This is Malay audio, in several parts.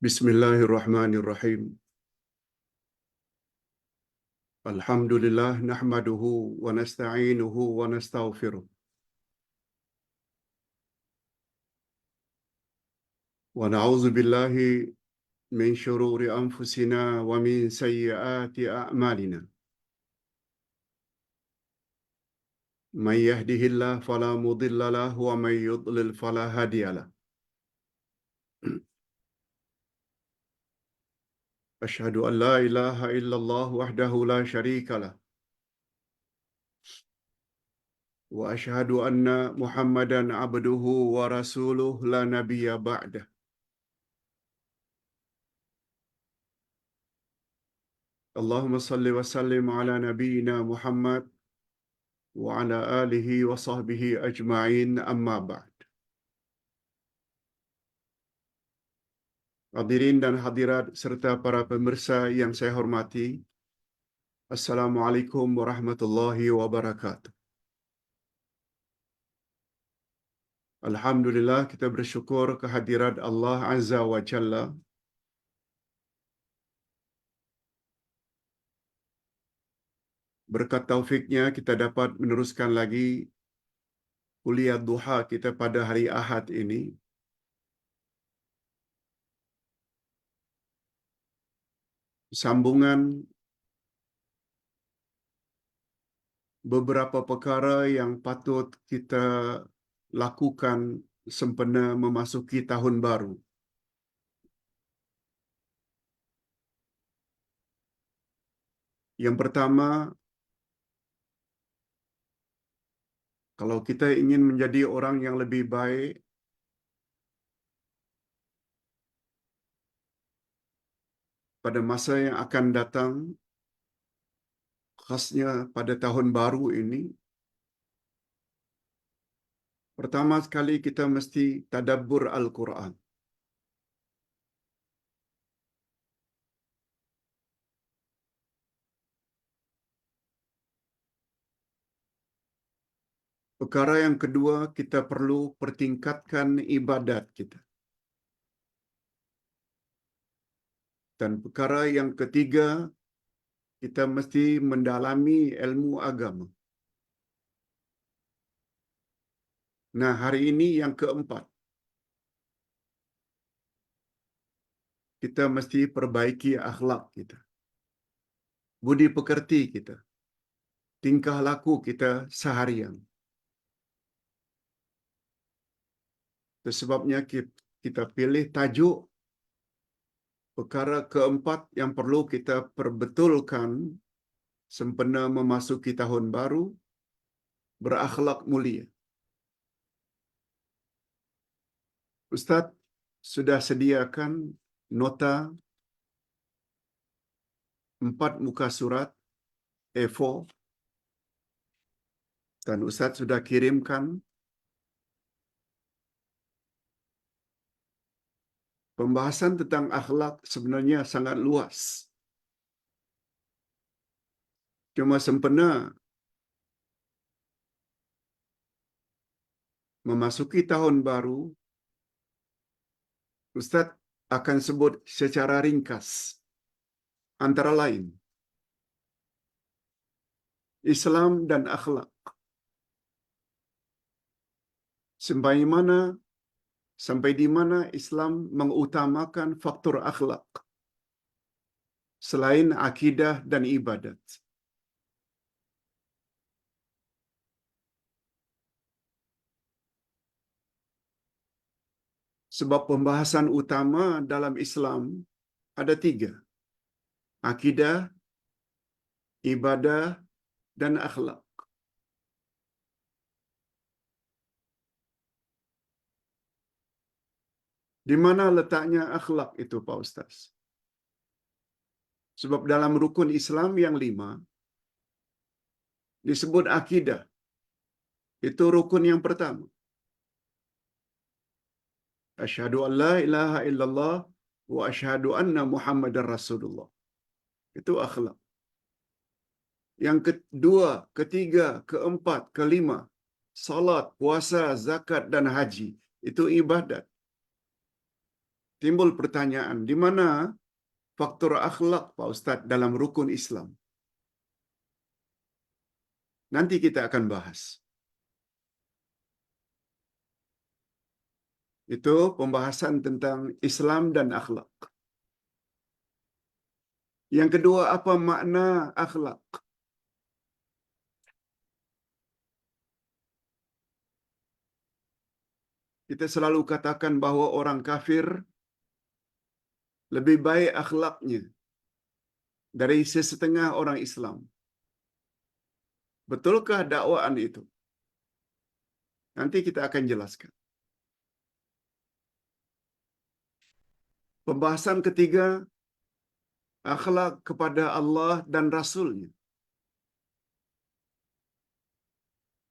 Bismillahirrahmanirrahim. Alhamdulillah nahmaduhu wa nasta'inuhu wa nastaghfiruh. Wa na'udzu billahi min shururi anfusina wa min sayyiati a'malina. Man yahdihillahu fala mudilla lahu wa man yudlil fala hadiya lahu. Asyhadu an la ilaha illallah wahdahu la syarika lah wa asyhadu anna Muhammadan abduhu wa rasuluh la nabiyya ba'dah. Allahumma salli wa sallim ala nabiyyina Muhammad wa ala alihi wa sahbihi ajma'in, amma ba'd. Hadirin dan hadirat serta para pemirsa yang saya hormati, Assalamualaikum warahmatullahi wabarakatuh. Alhamdulillah, kita bersyukur kehadirat Allah Azza wa Jalla. Berkat taufiknya kita dapat meneruskan lagi kuliah duha kita pada hari Ahad ini. Sambungan beberapa perkara yang patut kita lakukan sempena memasuki tahun baru. Yang pertama, kalau kita ingin menjadi orang yang lebih baik, pada masa yang akan datang, khasnya pada tahun baru ini, pertama sekali kita mesti tadabbur Al-Quran. Perkara yang kedua, kita perlu pertingkatkan ibadat kita. Dan perkara yang ketiga, kita mesti mendalami ilmu agama. Nah, hari ini yang keempat, kita mesti perbaiki akhlak kita, budi pekerti kita, tingkah laku kita seharian. Itu sebabnya kita pilih tajuk perkara keempat yang perlu kita perbetulkan sempena memasuki tahun baru, berakhlak mulia. Ustaz sudah sediakan nota 4 muka surat A4 dan Ustaz sudah kirimkan pembahasan tentang akhlak. Sebenarnya sangat luas. Cuma sempena memasuki tahun baru, Ustaz akan sebut secara ringkas. Antara lain, Islam dan akhlak. Sampai di mana Islam mengutamakan faktor akhlak selain akidah dan ibadat. Sebab pembahasan utama dalam Islam ada 3. Akidah, ibadah, dan akhlak. Di mana letaknya akhlak itu, Pak Ustaz? Sebab dalam rukun Islam yang 5, disebut akidah. Itu rukun yang pertama. Asyhadu an la ilaha illallah wa asyhadu anna Muhammadar Rasulullah. Itu akhlak. Yang kedua, ketiga, keempat, kelima, salat, puasa, zakat, dan haji. Itu ibadat. timbul pertanyaan, di mana faktor akhlak Pak Ustaz dalam rukun Islam? Nanti kita akan bahas. Itu pembahasan tentang Islam dan akhlak. Yang kedua, apa makna akhlak? Kita selalu katakan bahwa orang kafir lebih baik akhlaknya dari sesetengah orang Islam. Betulkah dakwaan itu? Nanti kita akan jelaskan. Pembahasan ketiga, akhlak kepada Allah dan Rasul-Nya.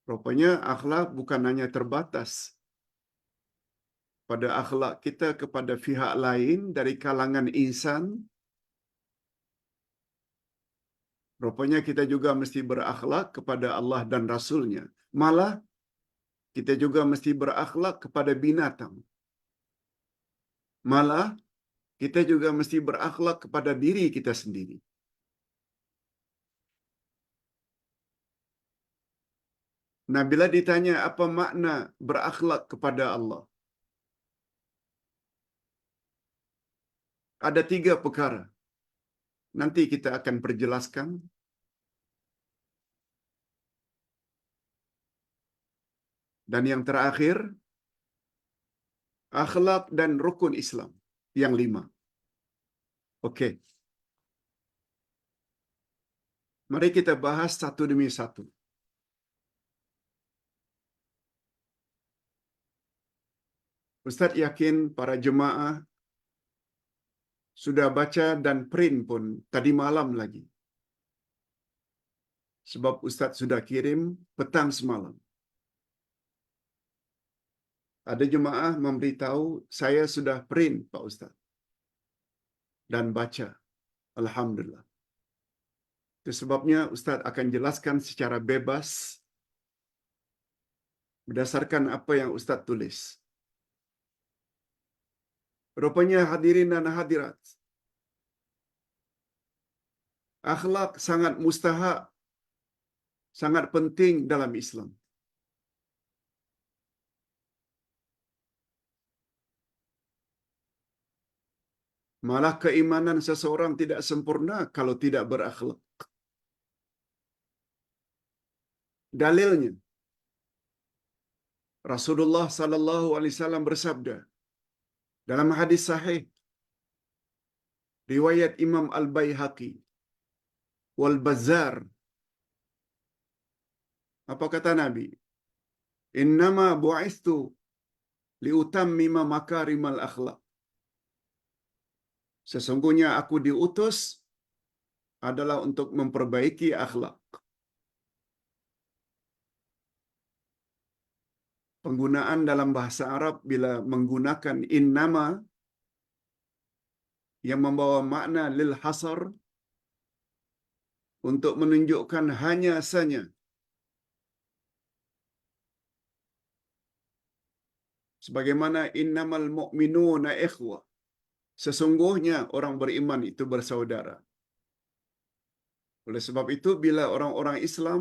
Rupanya akhlak bukan hanya terbatas pada akhlak kita kepada pihak lain dari kalangan insan. Rupanya kita juga mesti berakhlak kepada Allah dan Rasul-Nya. Malah kita juga mesti berakhlak kepada binatang. Malah kita juga mesti berakhlak kepada diri kita sendiri. Nah, bila ditanya apa makna berakhlak kepada Allah, ada 3 perkara. Nanti kita akan perjelaskan. Dan yang terakhir, akhlak dan rukun Islam. Yang 5. Okey. Mari kita bahas satu demi satu. Ustaz yakin para jemaah sudah baca dan print pun tadi malam lagi. Sebab Ustaz sudah kirim petang semalam. Ada jemaah memberitahu, saya sudah print Pak Ustaz. Dan baca. Alhamdulillah. Itu sebabnya Ustaz akan jelaskan secara bebas berdasarkan apa yang Ustaz tulis. Rupanya hadirin dan hadirat, akhlak sangat mustahak, sangat penting dalam Islam. Malah keimanan seseorang tidak sempurna kalau tidak berakhlak. Dalilnya, Rasulullah sallallahu alaihi wasallam bersabda dalam hadis sahih riwayat Imam Al-Baihaqi wal Bazzar. Apa kata Nabi? Innama bu'istu liutammima makarimal akhlak. Sesungguhnya aku diutus adalah untuk memperbaiki akhlak. Penggunaan dalam bahasa Arab bila menggunakan innama yang membawa makna lil hasar untuk menunjukkan hanya saja. Sebagaimana innamal mu'minuna ikhwah. Sesungguhnya orang beriman itu bersaudara. Oleh sebab itu, bila orang-orang Islam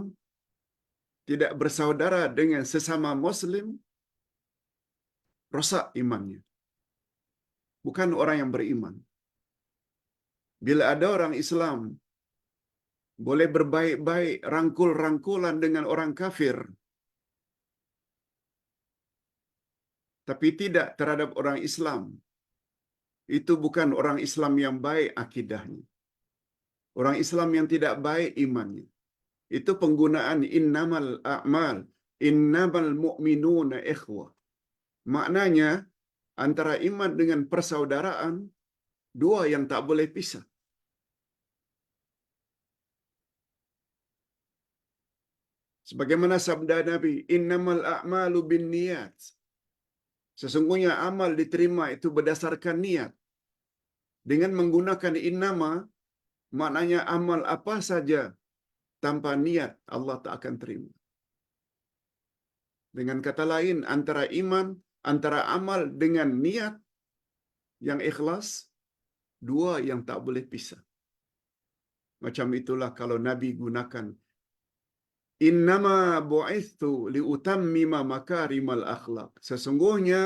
tidak bersaudara dengan sesama Muslim, rosak imannya. Bukan orang yang beriman. Bila ada orang Islam boleh berbaik-baik, rangkul-rangkulan dengan orang kafir, tapi tidak terhadap orang Islam, itu bukan orang Islam yang baik akidahnya. Orang Islam yang tidak baik imannya. Itu penggunaan innamal a'mal, innamal mu'minuna ikhwah. Maknanya, antara iman dengan persaudaraan, dua yang tak boleh pisah. Sebagaimana sabda Nabi, innamal a'malu bin niyat. Sesungguhnya amal diterima itu berdasarkan niat. Dengan menggunakan innama, maknanya amal apa saja tanpa niat Allah tak akan terima. Dengan kata lain, antara iman, antara amal dengan niat yang ikhlas, dua yang tak boleh pisah. Macam itulah kalau Nabi gunakan innama bu'ithu liutammima makarimal akhlak. Sesungguhnya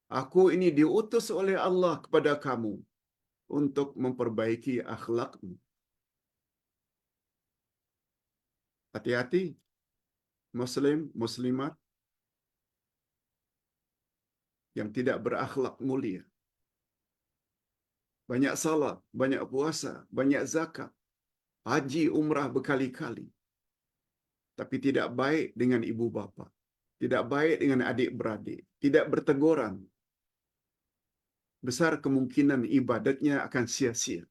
aku ini diutus oleh Allah kepada kamu untuk memperbaiki akhlakmu. Hati-hati muslim, muslimat yang tidak berakhlak mulia. Banyak salat, banyak puasa, banyak zakat, haji umrah berkali-kali. Tapi tidak baik dengan ibu bapa. Tidak baik dengan adik-beradik. Tidak berteguran. Besar kemungkinan ibadatnya akan sia-sia.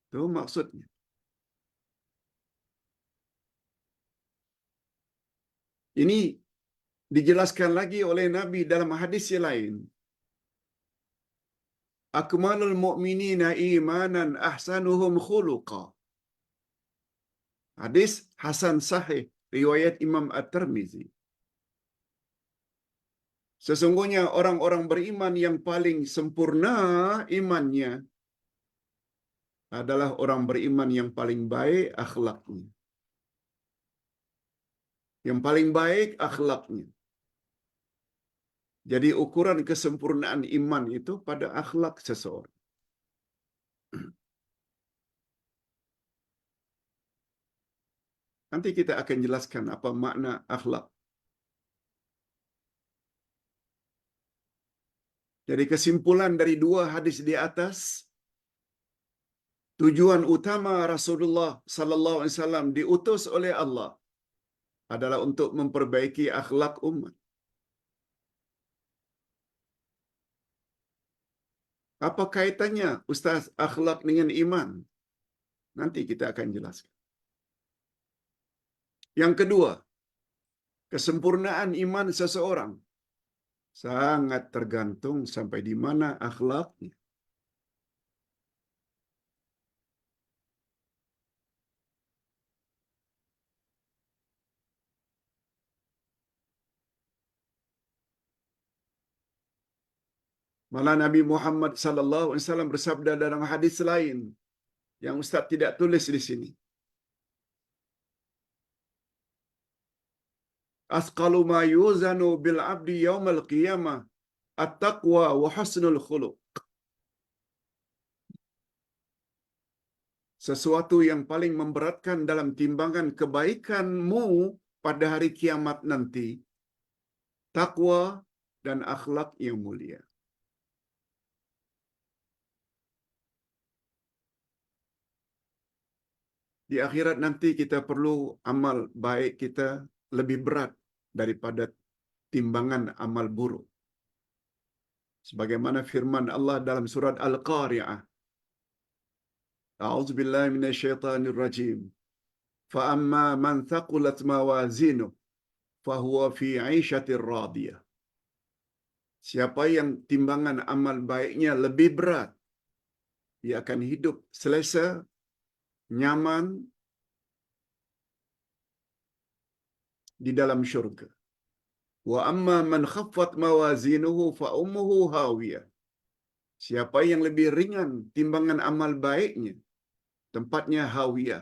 Itu maksudnya. Ini dijelaskan lagi oleh Nabi dalam hadis yang lain. Akmalul mu'minina imanan ahsanuhum khuluqa. Hadis Hasan Sahih, riwayat Imam At-Tirmizi. Sesungguhnya orang-orang beriman yang paling sempurna imannya adalah orang beriman yang paling baik akhlaknya. Yang paling baik akhlaknya. Jadi ukuran kesempurnaan iman itu pada akhlak seseorang. Nanti kita akan jelaskan apa makna akhlak. Jadi kesimpulan dari dua hadis di atas, tujuan utama Rasulullah sallallahu alaihi wasallam diutus oleh Allah adalah untuk memperbaiki akhlak umat. Apa kaitannya Ustaz akhlak dengan iman? Nanti kita akan jelaskan. Yang kedua, kesempurnaan iman seseorang sangat tergantung sampai di mana akhlaknya. Malah Nabi Muhammad sallallahu alaihi wasallam bersabda dalam hadis lain yang Ustaz tidak tulis di sini. Asqalu ma yuzanu bil abdi yaumal qiyamah at-taqwa wa husnul khuluq. Sesuatu yang paling memberatkan dalam timbangan kebaikanmu pada hari kiamat nanti, takwa dan akhlak yang mulia. Di akhirat nanti kita perlu amal baik kita lebih berat daripada timbangan amal buruk. Sebagaimana firman Allah dalam surat Al-Qari'ah. A'udzubillahi minasyaitonir rajim. Fa amma man thaqulat mawazinuhu fahuwa fi 'ishatir radiyah. Siapa yang timbangan amal baiknya lebih berat, dia akan hidup selesa, nyaman di dalam syurga. Wa amma man khaffat mawazinuhu fa ummuhu hawiyah. Siapa yang lebih ringan timbangan amal baiknya, tempatnya hawiyah,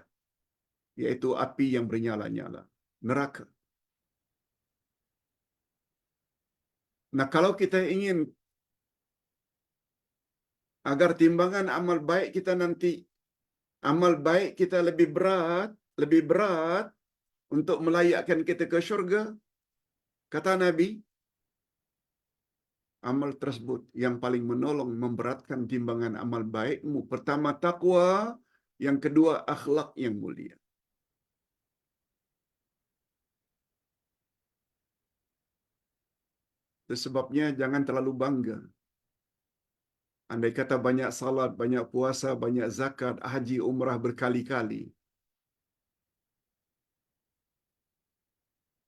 yaitu api yang bernyala-nyala, neraka. Nah, kalau kita ingin agar timbangan amal baik kita nanti, amal baik kita lebih berat untuk melayakkan kita ke syurga, kata Nabi, amal tersebut yang paling menolong memberatkan timbangan amal baikmu. Pertama takwa, yang kedua akhlak yang mulia. Itu sebabnya jangan terlalu bangga. Andai kata banyak salat, banyak puasa, banyak zakat, haji, umrah berkali-kali,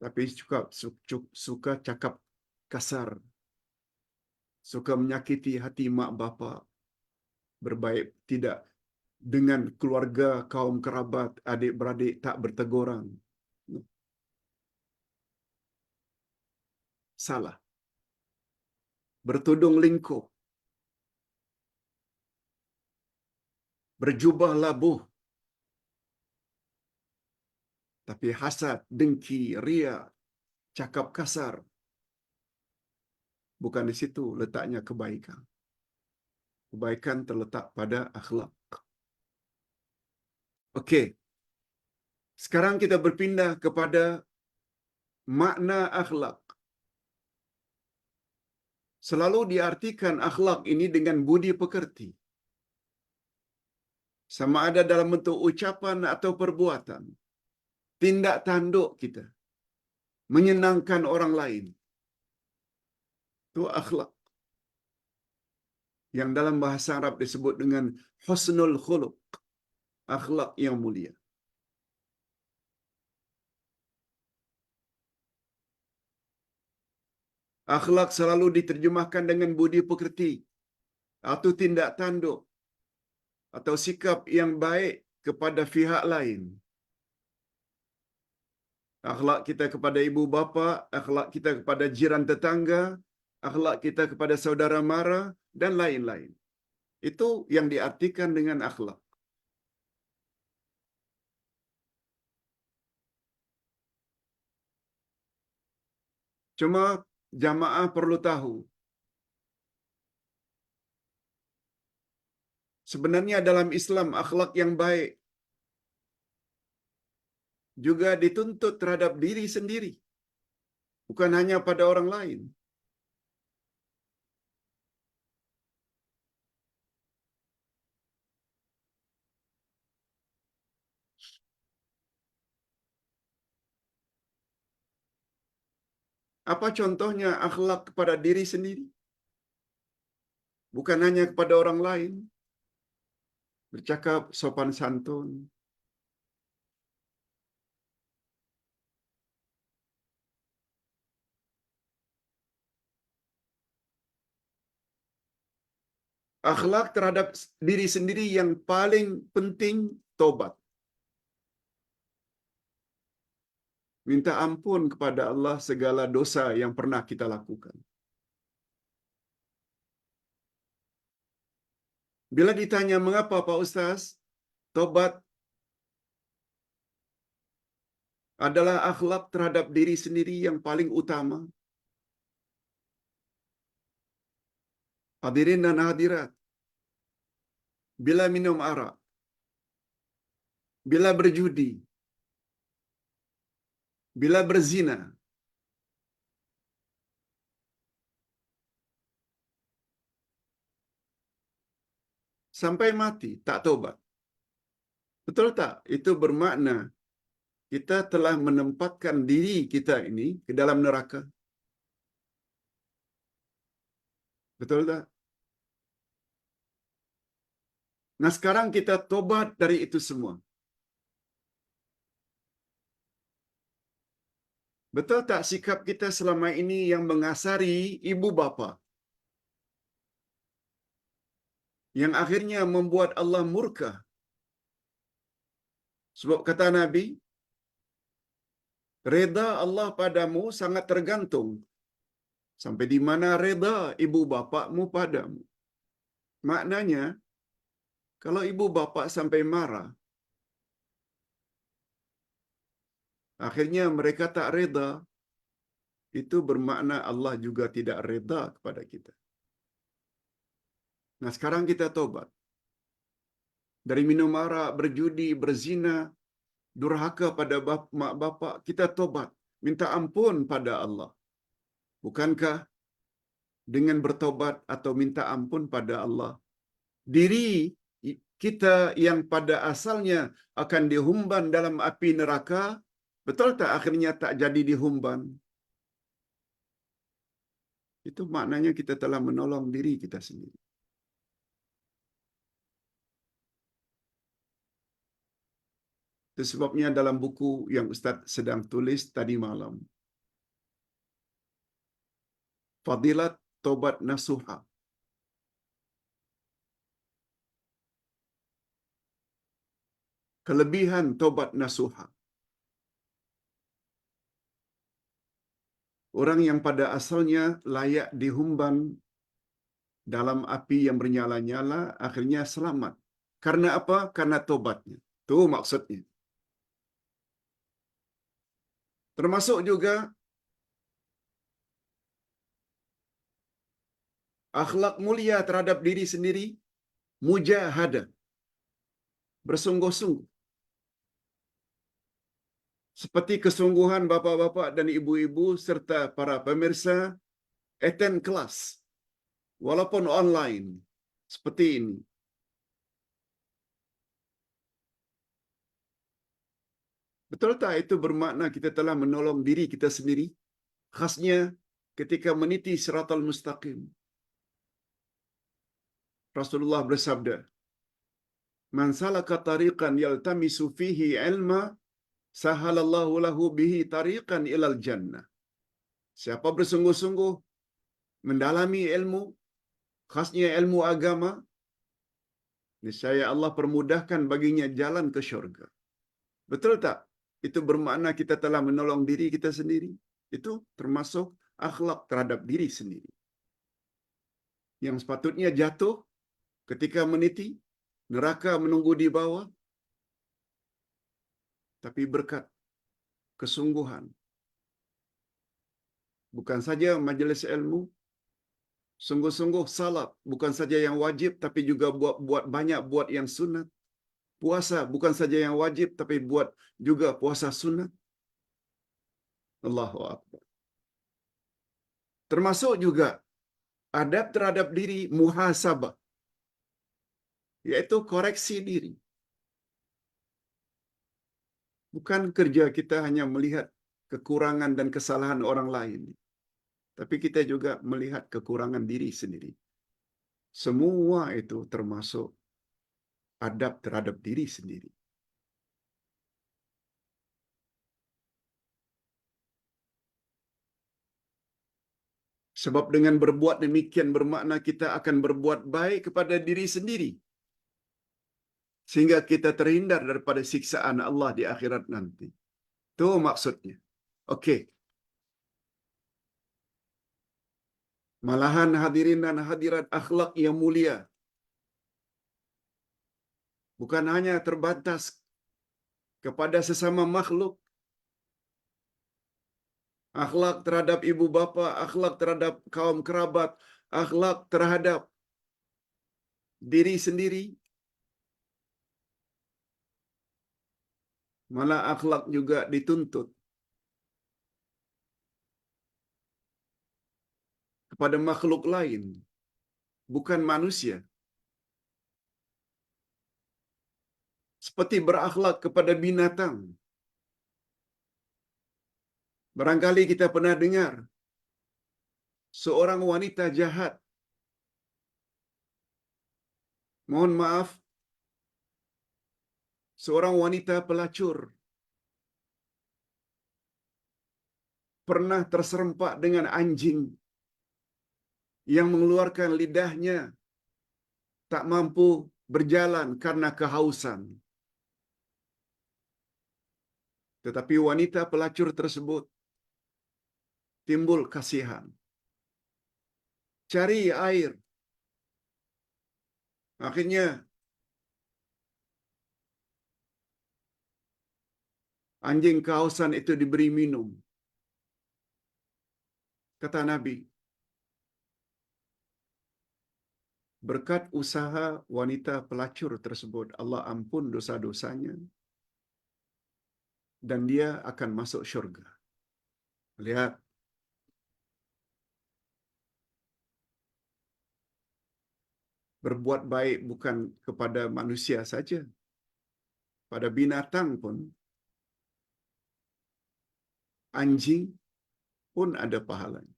tapi suka cakap kasar, suka menyakiti hati mak bapa, berbaik tidak dengan keluarga, kaum kerabat, adik-beradik, tak berteguran. Salah. Bertudung lingkup, berjubah labuh, tapi hasad, dengki, ria, cakap kasar. Bukan di situ letaknya kebaikan. Kebaikan terletak pada akhlak. Okey. Sekarang kita berpindah kepada makna akhlak. Selalu diartikan akhlak ini dengan budi pekerti. Sama ada dalam bentuk ucapan atau perbuatan. Tindak tanduk kita. Menyenangkan orang lain. Itu akhlak. Yang dalam bahasa Arab disebut dengan husnul khuluq. Akhlak yang mulia. Akhlak selalu diterjemahkan dengan budi pekerti. Atau tindak tanduk. Atau sikap yang baik kepada pihak lain. Akhlak kita kepada ibu bapa, akhlak kita kepada jiran tetangga, akhlak kita kepada saudara mara, dan lain-lain. Itu yang diartikan dengan akhlak. Cuma jamaah perlu tahu, sebenarnya dalam Islam akhlak yang baik juga dituntut terhadap diri sendiri, bukan hanya pada orang lain. Apa contohnya akhlak kepada diri sendiri? Bukan hanya kepada orang lain. Bercakap sopan santun. Akhlak terhadap diri sendiri yang paling penting, tobat. Minta ampun kepada Allah segala dosa yang pernah kita lakukan. Bila ditanya mengapa Pak Ustaz, tobat adalah akhlak terhadap diri sendiri yang paling utama. Hadirin dan hadirat, bila minum arak, bila berjudi, bila berzina, sampai mati tak tobat. Betul tak? Itu bermakna kita telah menempatkan diri kita ini ke dalam neraka. Betul tak? Nah, sekarang kita tobat dari itu semua. Betul tak sikap kita selama ini yang mengasari ibu bapa? Yang akhirnya membuat Allah murka. Sebab kata Nabi, reda Allah padamu sangat tergantung sampai di mana reda ibu bapakmu padamu. Maknanya, kalau ibu bapak sampai marah, akhirnya mereka tak reda, itu bermakna Allah juga tidak reda kepada kita. Nah, sekarang kita tobat. Dari minum arak, berjudi, berzina, durhaka pada mak bapak, kita tobat. Minta ampun pada Allah. Bukankah dengan bertobat atau minta ampun pada Allah, diri kita yang pada asalnya akan dihumban dalam api neraka, betul tak akhirnya tak jadi dihumban? Itu maknanya kita telah menolong diri kita sendiri. Itu sebabnya dalam buku yang Ustaz sedang tulis tadi malam, Fadilat Tobat Nasuha. Kelebihan tobat nasuha. Orang yang pada asalnya layak dihumban dalam api yang bernyala-nyala, akhirnya selamat Karena apa? Karena tobatnya. Itu maksudnya. Termasuk juga akhlak mulia terhadap diri sendiri, mujahadah, bersungguh-sungguh. Seperti kesungguhan bapa-bapa dan ibu-ibu serta para pemirsa attend kelas, walaupun online, seperti ini. Betul tak itu bermakna kita telah menolong diri kita sendiri? Khasnya ketika meniti siratal mustaqim. Rasulullah bersabda, "Man salaka tariqan yaltamisu fihi ilma, sahalallahu lahu bihi tariqan ilal jannah." Siapa bersungguh-sungguh mendalami ilmu, khasnya ilmu agama, niscaya Allah permudahkan baginya jalan ke syurga. Betul tak? Itu bermakna kita telah menolong diri kita sendiri. Itu termasuk akhlak terhadap diri sendiri. Yang sepatutnya jatuh ketika meniti, neraka menunggu di bawah, tapi berkat kesungguhan. Bukan saja majelis ilmu, sungguh-sungguh salat, bukan saja yang wajib, tapi juga buat banyak buat yang sunat. Puasa, bukan saja yang wajib, tapi buat juga puasa sunat. Allahu Akbar. Termasuk juga adab terhadap diri muhasabah, yaitu koreksi diri. Bukan kerja kita hanya melihat kekurangan dan kesalahan orang lain, tapi kita juga melihat kekurangan diri sendiri. Semua itu termasuk adab terhadap diri sendiri. Sebab dengan berbuat demikian bermakna kita akan berbuat baik kepada diri sendiri, sehingga kita terhindar daripada siksaan Allah di akhirat nanti. Itu maksudnya. Okey. Malahan hadirin dan hadirat, akhlak yang mulia bukan hanya terbatas kepada sesama makhluk. Akhlak terhadap ibu bapa, akhlak terhadap kaum kerabat, akhlak terhadap diri sendiri. Malah akhlak juga dituntut kepada makhluk lain, bukan manusia. Seperti berakhlak kepada binatang. Barangkali kita pernah dengar seorang wanita jahat, mohon maaf, seorang wanita pelacur pernah terserempak dengan anjing yang mengeluarkan lidahnya, tak mampu berjalan karena kehausan. Tetapi wanita pelacur tersebut timbul kasihan. Cari air. Akhirnya anjing kehausan itu diberi minum. Kata Nabi, berkat usaha wanita pelacur tersebut, Allah ampun dosa-dosanya dan dia akan masuk syurga. Lihat, berbuat baik bukan kepada manusia saja, pada binatang pun, anjing pun ada pahalanya.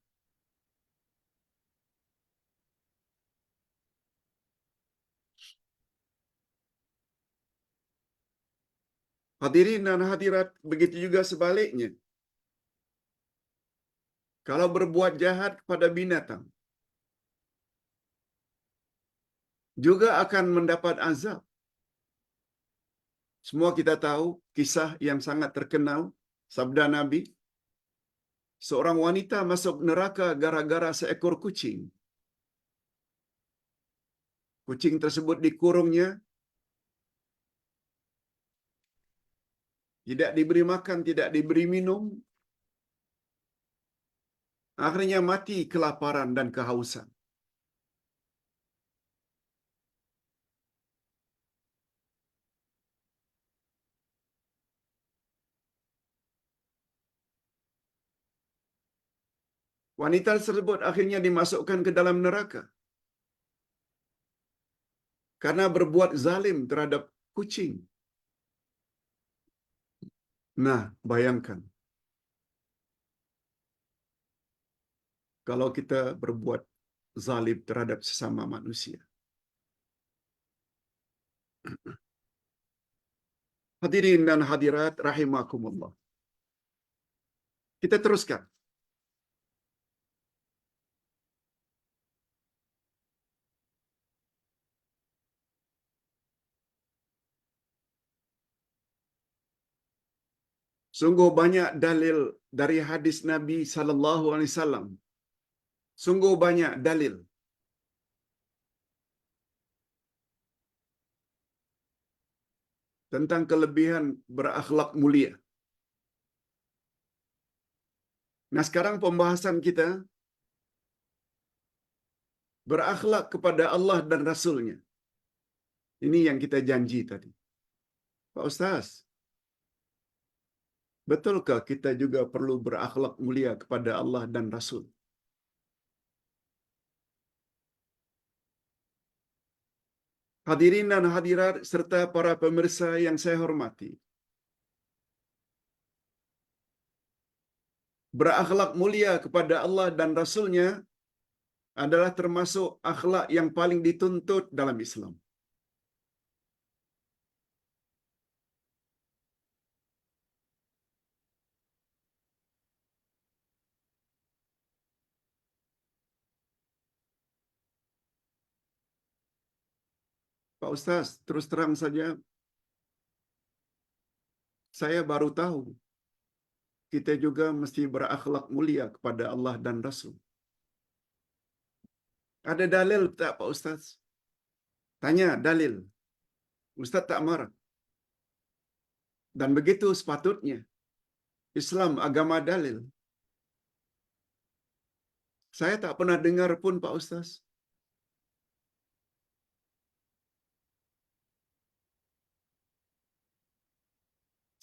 Hadirin dan hadirat, begitu juga sebaliknya. Kalau berbuat jahat kepada binatang, juga akan mendapat azab. Semua kita tahu kisah yang sangat terkenal, sabda Nabi, seorang wanita masuk neraka gara-gara seekor kucing. Kucing tersebut dikurungnya tidak diberi makan, tidak diberi minum, akhirnya mati kelaparan dan kehausan. Wanita tersebut akhirnya dimasukkan ke dalam neraka karena berbuat zalim terhadap kucing. Nah, bayangkan kalau kita berbuat zalim terhadap sesama manusia. Hadirin dan hadirat rahimakumullah. Kita teruskan. Sungguh banyak dalil dari hadis Nabi sallallahu alaihi wasallam. Sungguh banyak dalil tentang kelebihan berakhlak mulia. Nah, sekarang pembahasan kita berakhlak kepada Allah dan Rasul-Nya. Ini yang kita janji tadi. Pak Ustaz, betulkah kita juga perlu berakhlak mulia kepada Allah dan Rasul? Hadirin dan hadirat serta para pemirsa yang saya hormati. Berakhlak mulia kepada Allah dan Rasul-Nya adalah termasuk akhlak yang paling dituntut dalam Islam. Pak Ustaz, terus terang saja, saya baru tahu kita juga mesti berakhlak mulia kepada Allah dan Rasul. Ada dalil tak Pak Ustaz? Tanya dalil. Ustaz tak marah. Dan begitu sepatutnya. Islam agama dalil. Saya tak pernah dengar pun Pak Ustaz.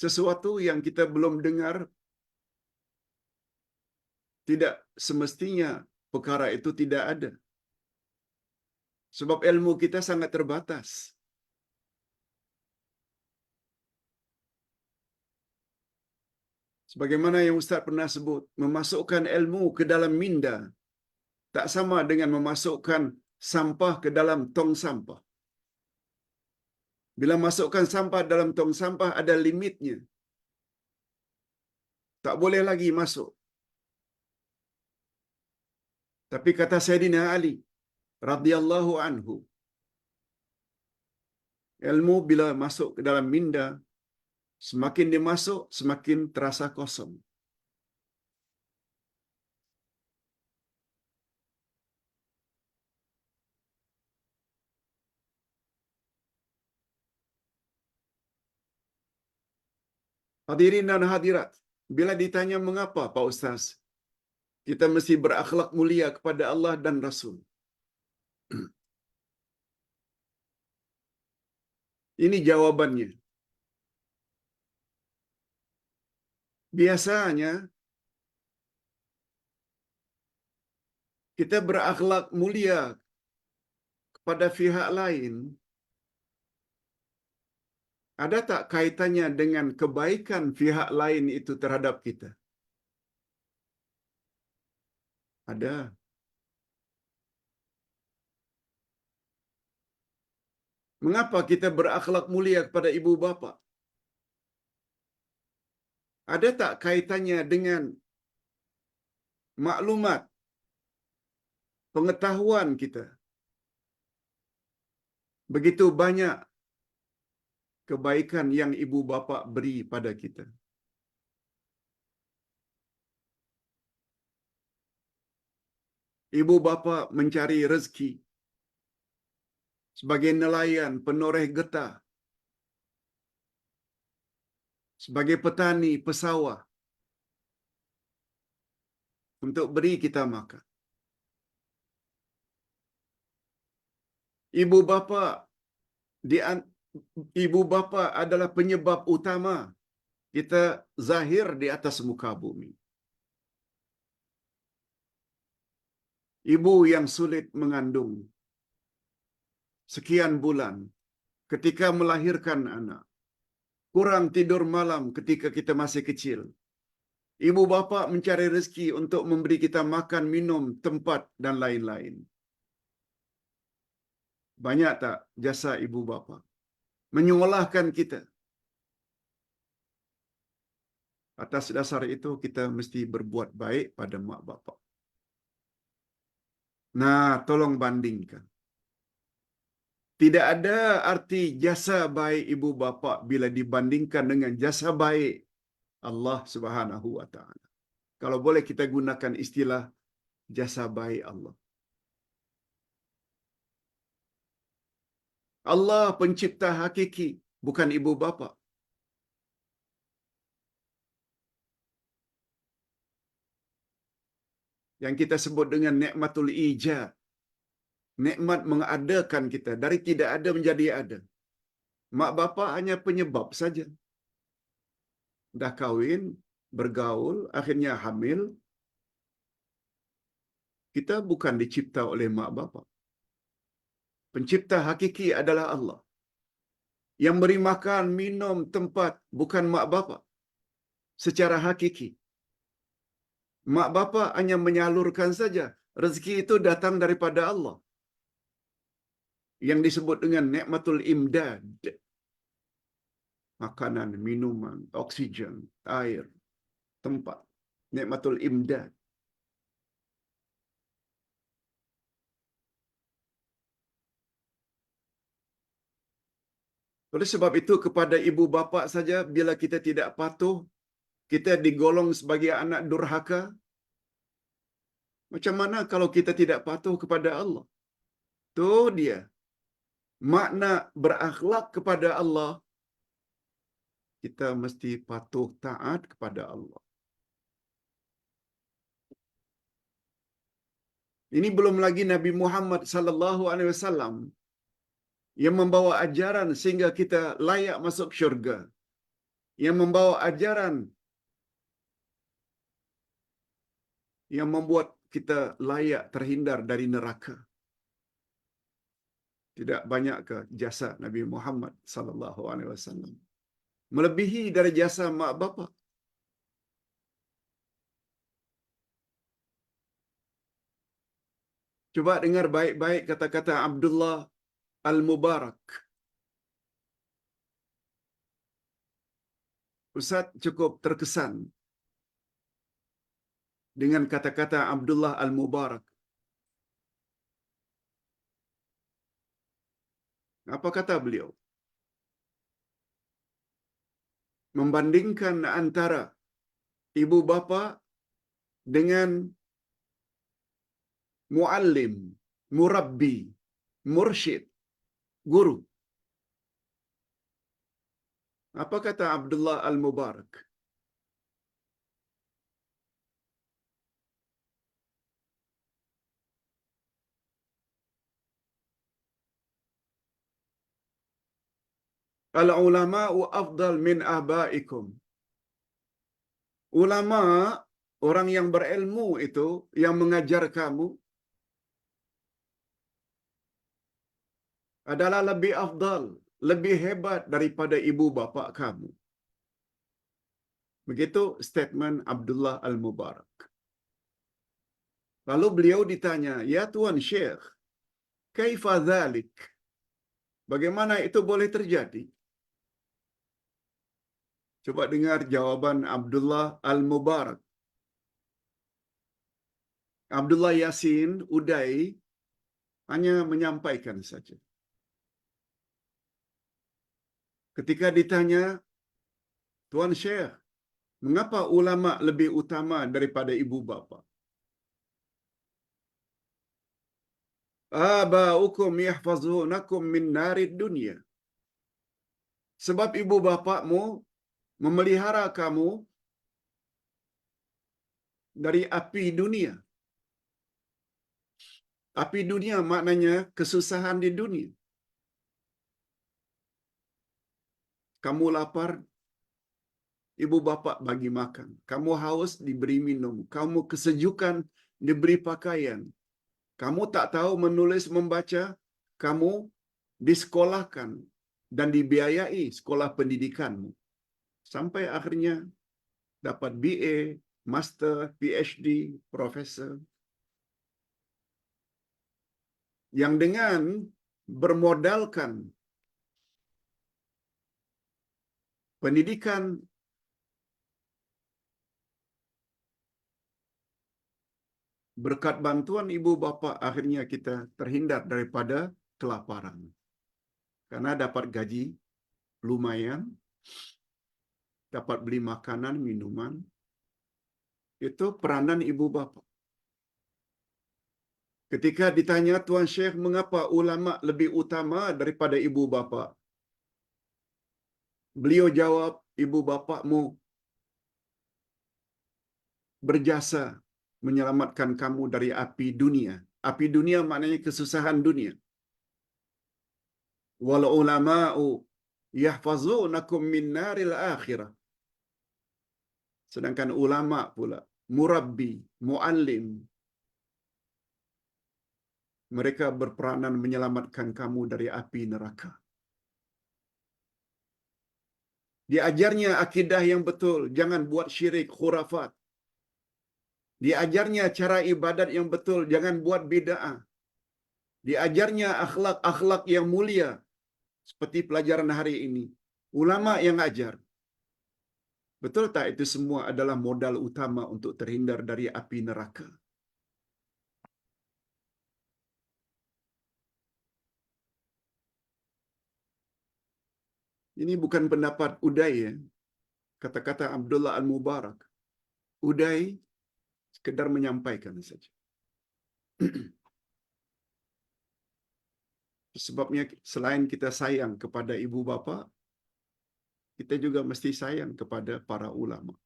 Sesuatu yang kita belum dengar, tidak semestinya perkara itu tidak ada. Sebab ilmu kita sangat terbatas. Sebagaimana yang Ustaz pernah sebut, memasukkan ilmu ke dalam minda tak sama dengan memasukkan sampah ke dalam tong sampah. Bila masukkan sampah dalam tong sampah ada limitnya. Tak boleh lagi masuk. Tapi kata Sayyidina Ali radhiyallahu anhu, ilmu bila masuk ke dalam minda, semakin dimasuk, semakin terasa kosong. Hadirin dan hadirat, bila ditanya mengapa Pak Ustaz, kita mesti berakhlak mulia kepada Allah dan Rasul. Ini jawabannya. Biasanya kita berakhlak mulia kepada pihak lain, ada tak kaitannya dengan kebaikan pihak lain itu terhadap kita? Ada. Mengapa kita berakhlak mulia kepada ibu bapa? Ada tak kaitannya dengan maklumat, pengetahuan kita? Begitu banyak kebaikan yang ibu bapa beri pada kita. Ibu bapa mencari rezeki sebagai nelayan penoreh getah. sebagai petani, pesawah, untuk beri kita makan. Ibu bapa di ibu bapa adalah penyebab utama kita zahir di atas muka bumi. Ibu yang sulit mengandung sekian bulan ketika melahirkan anak, kurang tidur malam ketika kita masih kecil. Ibu bapa mencari rezeki untuk memberi kita makan, minum, tempat dan lain-lain. Banyak tak jasa ibu bapa menyolahkan kita? Atas dasar itu kita mesti berbuat baik pada mak bapa. Nah, tolong bandingkan. Tidak ada arti jasa baik ibu bapa bila dibandingkan dengan jasa baik Allah Subhanahu wa taala. Kalau boleh kita gunakan istilah jasa baik Allah. Allah pencipta hakiki, bukan ibu bapa. Yang kita sebut dengan nikmatul ijad. Nikmat mengadakan kita dari tidak ada menjadi ada. Mak bapa hanya penyebab saja. Dah kahwin, bergaul, akhirnya hamil. Kita bukan dicipta oleh mak bapa. Pencipta hakiki adalah Allah. Yang beri makan, minum, tempat bukan mak bapa. Secara hakiki. Mak bapa hanya menyalurkan saja. Rezeki itu datang daripada Allah. Yang disebut dengan nikmatul imdad. Makanan, minuman, oksigen, air, tempat. Nikmatul imdad. Oleh sebab itu kepada ibu bapa saja bila kita tidak patuh, kita digolong sebagai anak durhaka. Macam mana kalau kita tidak patuh kepada Allah? Itu dia. Makna berakhlak kepada Allah, kita mesti patuh taat kepada Allah. Ini belum lagi Nabi Muhammad sallallahu alaihi wasallam yang membawa ajaran sehingga kita layak masuk syurga. Yang membawa ajaran yang membuat kita layak terhindar dari neraka. Tidak banyakkah jasa Nabi Muhammad sallallahu alaihi wasallam melebihi dari jasa mak bapa? Coba dengar baik-baik kata-kata Abdullah Al-Mubarak. Ustaz cukup terkesan dengan kata-kata Abdullah Al-Mubarak. Apa kata beliau? Membandingkan antara ibu bapa dengan muallim, murabbi, mursyid, guru. Apa kata Abdullah Al-Mubarak? Al-ulama'u afdal min abaikum. Ulama, orang yang berilmu itu, yang mengajar kamu, adalah lebih afdal, lebih hebat daripada ibu bapa kamu. Begitu statement Abdullah Al-Mubarak. Lalu beliau ditanya, "Ya Tuan Syekh, kaifa dzalik?" Bagaimana itu boleh terjadi? Coba dengar jawaban Abdullah Al-Mubarak. Abdullah Yasin Uday hanya menyampaikan saja. Ketika ditanya, "Tuan Syekh, mengapa ulama lebih utama daripada ibu bapa?" "Abaukum yahfazunakum min narid dunya." Sebab ibu bapakmu memelihara kamu dari api dunia. Api dunia maknanya kesusahan di dunia. Kamu lapar, ibu bapa bagi makan. Kamu haus, diberi minum. Kamu kesejukan, diberi pakaian. Kamu tak tahu menulis membaca, kamu disekolahkan dan dibiayai sekolah pendidikanmu. Sampai akhirnya dapat BA, Master, PhD, Profesor. Yang dengan bermodalkan pendidikan, berkat bantuan ibu bapa, akhirnya kita terhindar daripada kelaparan. Karena dapat gaji lumayan, dapat beli makanan, minuman. Itu peranan ibu bapa. Ketika ditanya Tuan Syekh, mengapa ulama lebih utama daripada ibu bapa? Beliau jawab, ibu bapakmu berjasa menyelamatkan kamu dari api dunia. Api dunia maknanya kesusahan dunia. Wal ulama'u yahfazunakum min naril akhirah. Sedangkan ulama pula, murabbi, muallim, mereka berperanan menyelamatkan kamu dari api neraka. Diajarnya akidah yang betul, jangan buat syirik, khurafat. Diajarnya cara ibadat yang betul, jangan buat bid'ah. Diajarnya akhlak-akhlak yang mulia, seperti pelajaran hari ini. Ulama yang ajar. Betul tak itu semua adalah modal utama untuk terhindar dari api neraka? Ini bukan pendapat Uday, ya. Kata-kata Abdullah Al-Mubarak. Uday sekedar menyampaikan saja. Sebabnya selain kita sayang kepada ibu bapa, kita juga mesti sayang kepada para ulama.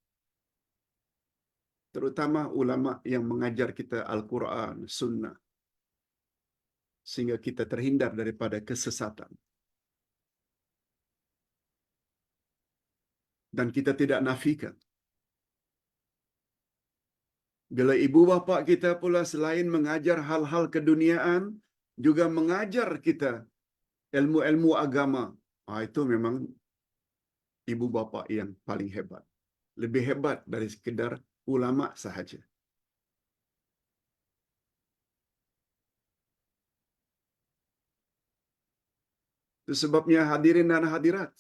Terutama ulama yang mengajar kita Al-Quran, Sunnah. Sehingga kita terhindar daripada kesesatan. Dan kita tidak nafikan. Bila ibu bapa kita pula selain mengajar hal-hal keduniaan, juga mengajar kita ilmu-ilmu agama. Itu memang ibu bapa yang paling hebat. Lebih hebat dari sekedar ulama sahaja. Itu sebabnya hadirin dan hadirat,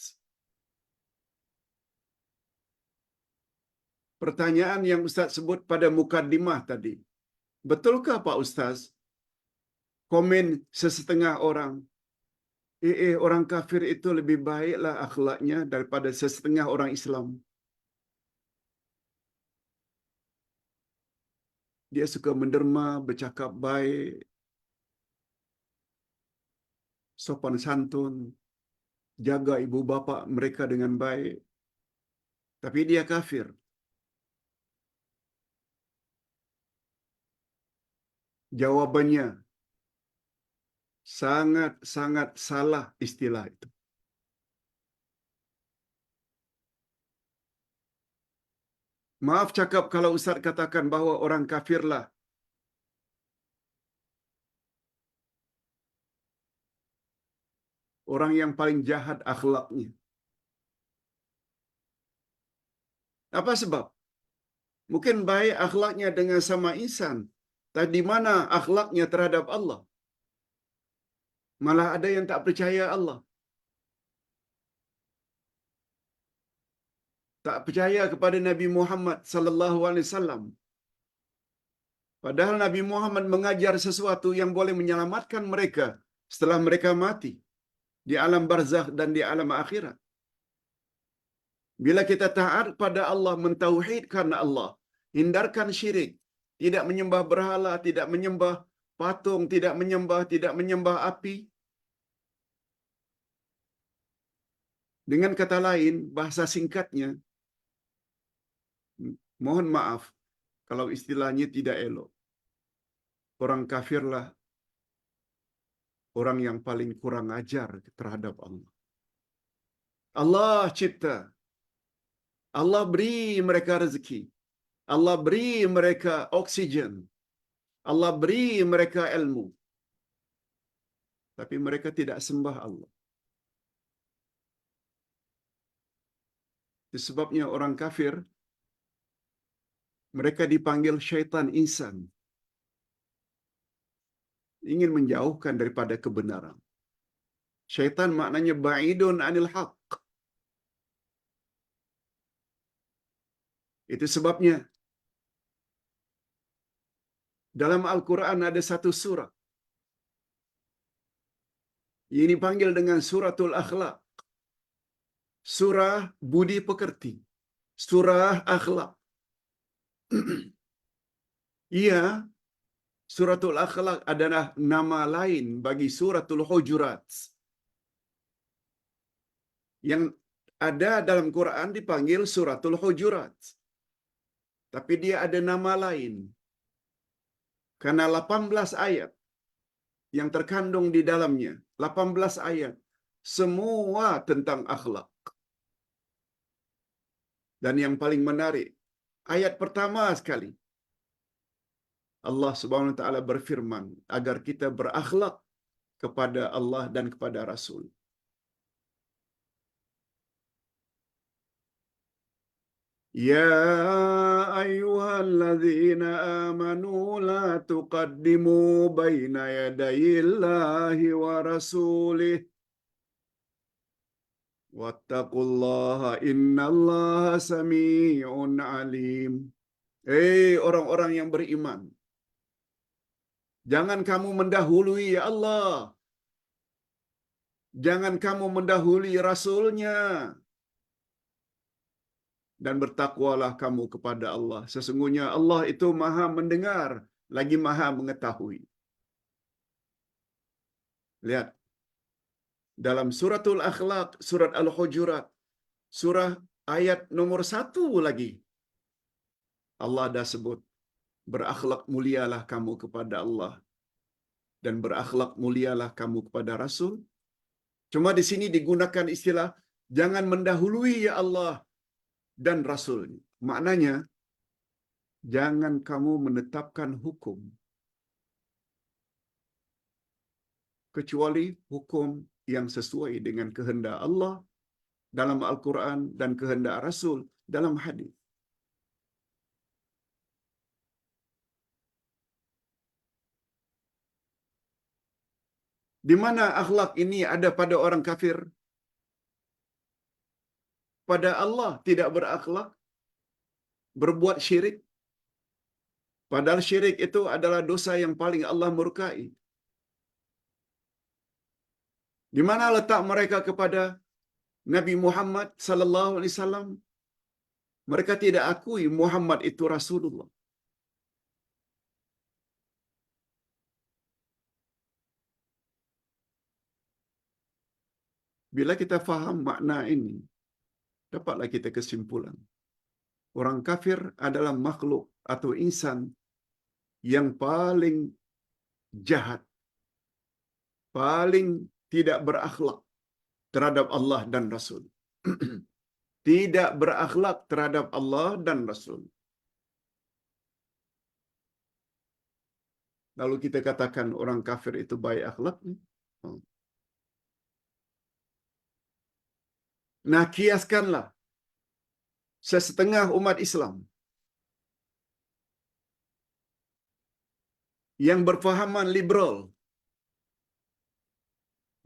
pertanyaan yang Ustaz sebut pada mukaddimah tadi, betulkah Pak Ustaz, komen sesetengah orang, orang kafir itu lebih baiklah akhlaknya daripada sesetengah orang Islam. Dia suka menderma, bercakap baik, sopan santun, jaga ibu bapa mereka dengan baik. Tapi dia kafir. Jawabannya, sangat-sangat salah istilah itu. Maaf cakap kalau Ustaz katakan bahawa orang kafirlah orang yang paling jahat akhlaknya. Apa sebab? Mungkin baik akhlaknya dengan sama insan, tapi di mana akhlaknya terhadap Allah? Malah ada yang tak percaya Allah. Tak percaya kepada Nabi Muhammad sallallahu alaihi wasallam. Padahal Nabi Muhammad mengajar sesuatu yang boleh menyelamatkan mereka setelah mereka mati di alam barzakh dan di alam akhirat. Bila kita taat pada Allah, mentauhidkan Allah, hindarkan syirik, tidak menyembah berhala, tidak menyembah patung, tidak menyembah api, Dengan kata lain, bahasa singkatnya, mohon maaf kalau istilahnya tidak elok. Orang kafirlah orang yang paling kurang ajar terhadap Allah. Allah cipta, Allah beri mereka rezeki, Allah beri mereka oksigen, Allah beri mereka ilmu, tapi mereka tidak sembah Allah. Itu sebabnya orang kafir, mereka dipanggil syaitan insan, ingin menjauhkan daripada kebenaran. Syaitan maknanya ba'idun anil haq. Itu sebabnya dalam Al-Quran ada satu surah yang dipanggil dengan suratul akhlak. Surah budi pekerti. Surah akhlak. Ia, suratul akhlak adalah nama lain bagi suratul hujurat. Yang ada dalam Quran dipanggil suratul hujurat. Tapi dia ada nama lain. Karena 18 ayat yang terkandung di dalamnya, 18 ayat, semua tentang akhlak. Dan yang paling menarik, ayat pertama sekali, Allah Subhanahu wa taala berfirman agar kita berakhlak kepada Allah dan kepada Rasul. Ya ayyuhalladzina amanu la tuqaddimu baina yadayillahi wa rasulih wattaqullaha innallaha sami'un alim. Orang-orang yang beriman, jangan kamu mendahului Allah, jangan kamu mendahului Rasulnya, dan bertakwalah kamu kepada Allah. Sesungguhnya Allah itu maha mendengar, lagi maha mengetahui. Lihat, dalam suratul akhlaq, surat Al-Hujurat, surah ayat nomor 1 lagi, Allah dah sebut, berakhlak mulialah kamu kepada Allah, dan berakhlak mulialah kamu kepada Rasul. Cuma di sini digunakan istilah, jangan mendahului ya Allah dan Rasul. Maknanya, jangan kamu menetapkan hukum kecuali hukum yang sesuai dengan kehendak Allah dalam Al-Quran dan kehendak Rasul dalam hadis. Di mana akhlak ini ada pada orang kafir? Pada Allah tidak berakhlak, berbuat syirik. Padahal syirik itu adalah dosa yang paling Allah murkai. Di mana letak mereka kepada Nabi Muhammad sallallahu alaihi wasallam? Mereka tidak akui Muhammad itu Rasulullah. Bila kita faham makna ini, dapatlah kita kesimpulan. Orang kafir adalah makhluk atau insan yang paling jahat, paling tidak berakhlak terhadap Allah dan Rasul. Tidak berakhlak terhadap Allah dan Rasul. Lalu kita katakan orang kafir itu baik akhlaknya. Nah, kiaskanlah sesetengah umat Islam yang berfahaman liberal,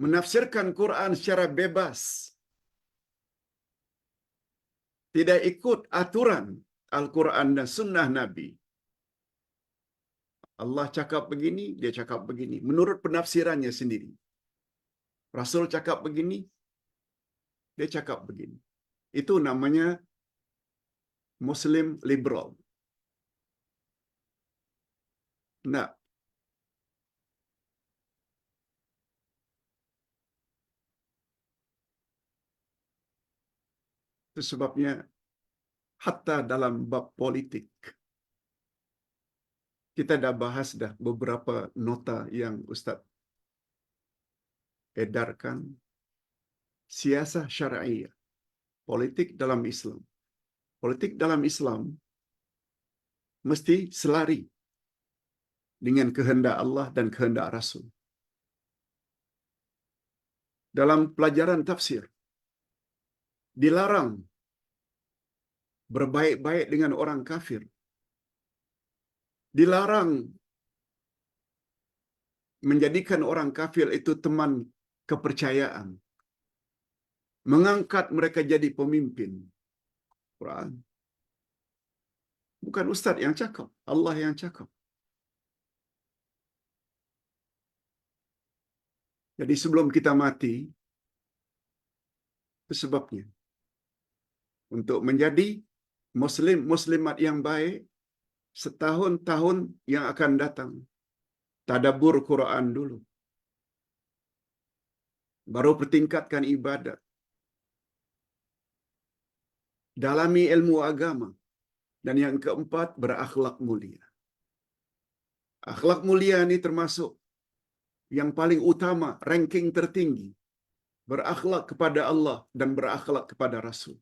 menafsirkan Quran secara bebas, tidak ikut aturan Al-Quran dan Sunnah Nabi. Allah cakap begini, dia cakap begini, menurut penafsirannya sendiri. Rasul cakap begini, dia cakap begini. Itu namanya Muslim liberal. Nah, Itu sebabnya hatta dalam bab politik kita dah bahas dah beberapa nota yang Ustaz edarkan, siasah syar'iyah, politik dalam Islam. Politik dalam Islam mesti selari dengan kehendak Allah dan kehendak Rasul. Dalam pelajaran tafsir dilarang berbaik-baik dengan orang kafir. Dilarang menjadikan orang kafir itu teman kepercayaan. Mengangkat mereka jadi pemimpin. Quran. Bukan ustaz yang cakap, Allah yang cakap. Jadi sebelum kita mati, itu sebabnya untuk menjadi muslim-muslimat yang baik setahun-tahun yang akan datang, tadabbur Quran dulu. Baru pertingkatkan ibadat. Dalami ilmu agama. Dan yang keempat, berakhlak mulia. Akhlak mulia ini termasuk yang paling utama, ranking tertinggi. Berakhlak kepada Allah dan berakhlak kepada Rasul.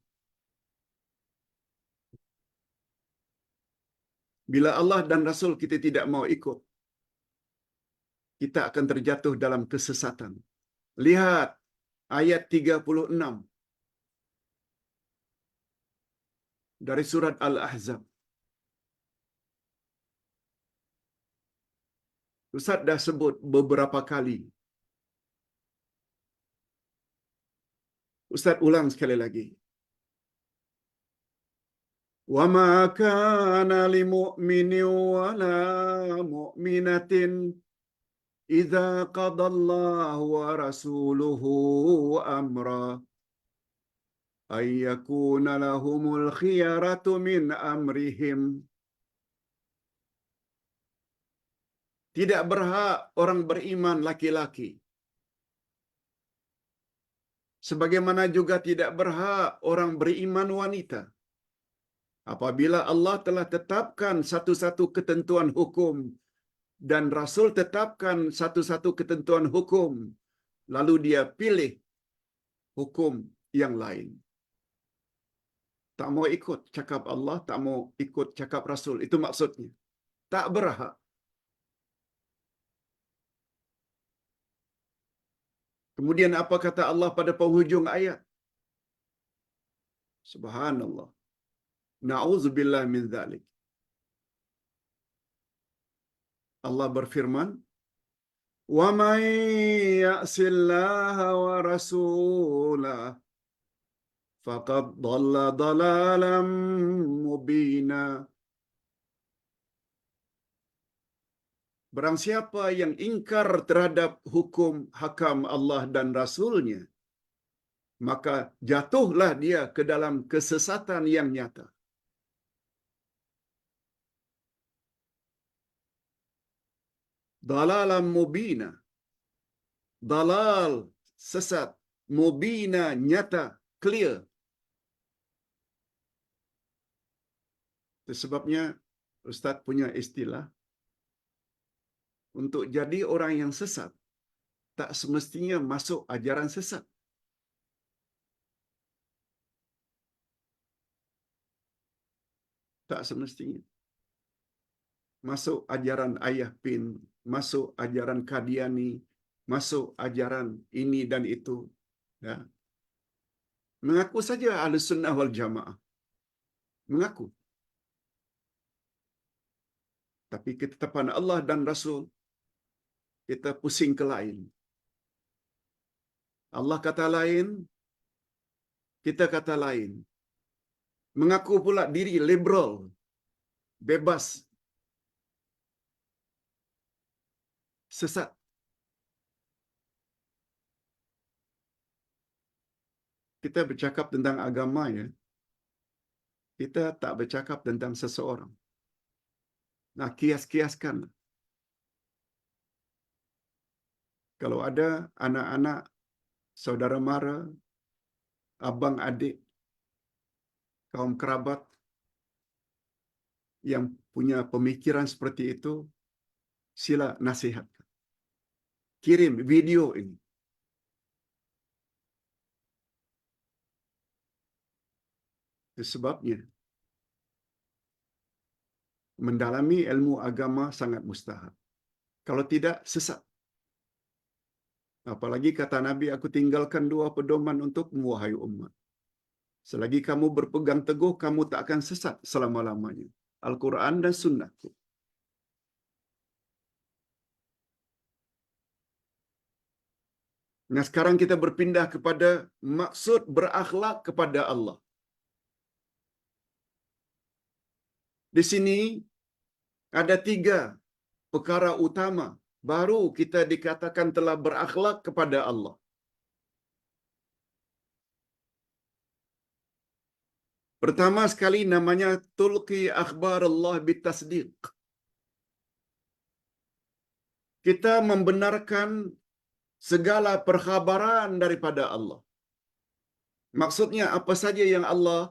Bila Allah dan Rasul kita tidak mau ikut, kita akan terjatuh dalam kesesatan. Lihat ayat 36 dari surat Al-Ahzab. Ustaz dah sebut beberapa kali. Ustaz ulang sekali lagi. Wa ma kana limu'minin wa la mu'minatin idza qadallahu wa rasuluhu amra ay yakuna lahumul khiyaratu min amrihim. Tidak berhak orang beriman laki-laki, sebagaimana juga tidak berhak orang beriman wanita, apabila Allah telah tetapkan satu-satu ketentuan hukum dan Rasul tetapkan satu-satu ketentuan hukum, lalu dia pilih hukum yang lain. Tak mau ikut cakap Allah, tak mau ikut cakap Rasul. Itu maksudnya. Tak berhak. Kemudian apa kata Allah pada penghujung ayat? Subhanallah. Na'udzubillah min dzalik. Allah berfirman, "Wa may ya'sillaha wa rasulah faqad dhalla dhalalan mubina." Barang siapa yang ingkar terhadap hukum hakam Allah dan Rasulnya, maka jatuhlah dia ke dalam kesesatan yang nyata. Dalalan mubina. Dalal, sesat. Mubina, nyata, clear. Itu sebabnya Ustaz punya istilah, untuk jadi orang yang sesat, tak semestinya masuk ajaran sesat. Tak semestinya. Masuk ajaran Ayah Pin, masuk ajaran Qadiani, masuk ajaran ini dan itu. Ya. Mengaku saja Ahlus Sunnah wal Jamaah. Mengaku. Tapi ketetapan Allah dan Rasul, kita pusing ke lain. Allah kata lain, kita kata lain. Mengaku pula diri liberal, bebas, sesat. Kita bercakap tentang agama, ya. Kita tak bercakap tentang seseorang. Nah, kias-kiaskan. Kalau ada anak-anak, saudara mara, abang adik, kaum kerabat yang punya pemikiran seperti itu, sila nasihat. Kirim video ini. Itu sebabnya mendalami ilmu agama sangat mustahab. Kalau tidak, sesat. Apalagi kata Nabi, aku tinggalkan dua pedoman untukmu, wahai umat. Selagi kamu berpegang teguh, kamu tak akan sesat selama-lamanya. Al-Quran dan Sunnahku. Nah, sekarang kita berpindah kepada maksud berakhlak kepada Allah. Di sini ada 3 perkara utama baru kita dikatakan telah berakhlak kepada Allah. Pertama sekali namanya tulqi akhbar Allah bitasdiq. Kita membenarkan segala perkhabaran daripada Allah. Maksudnya apa saja yang Allah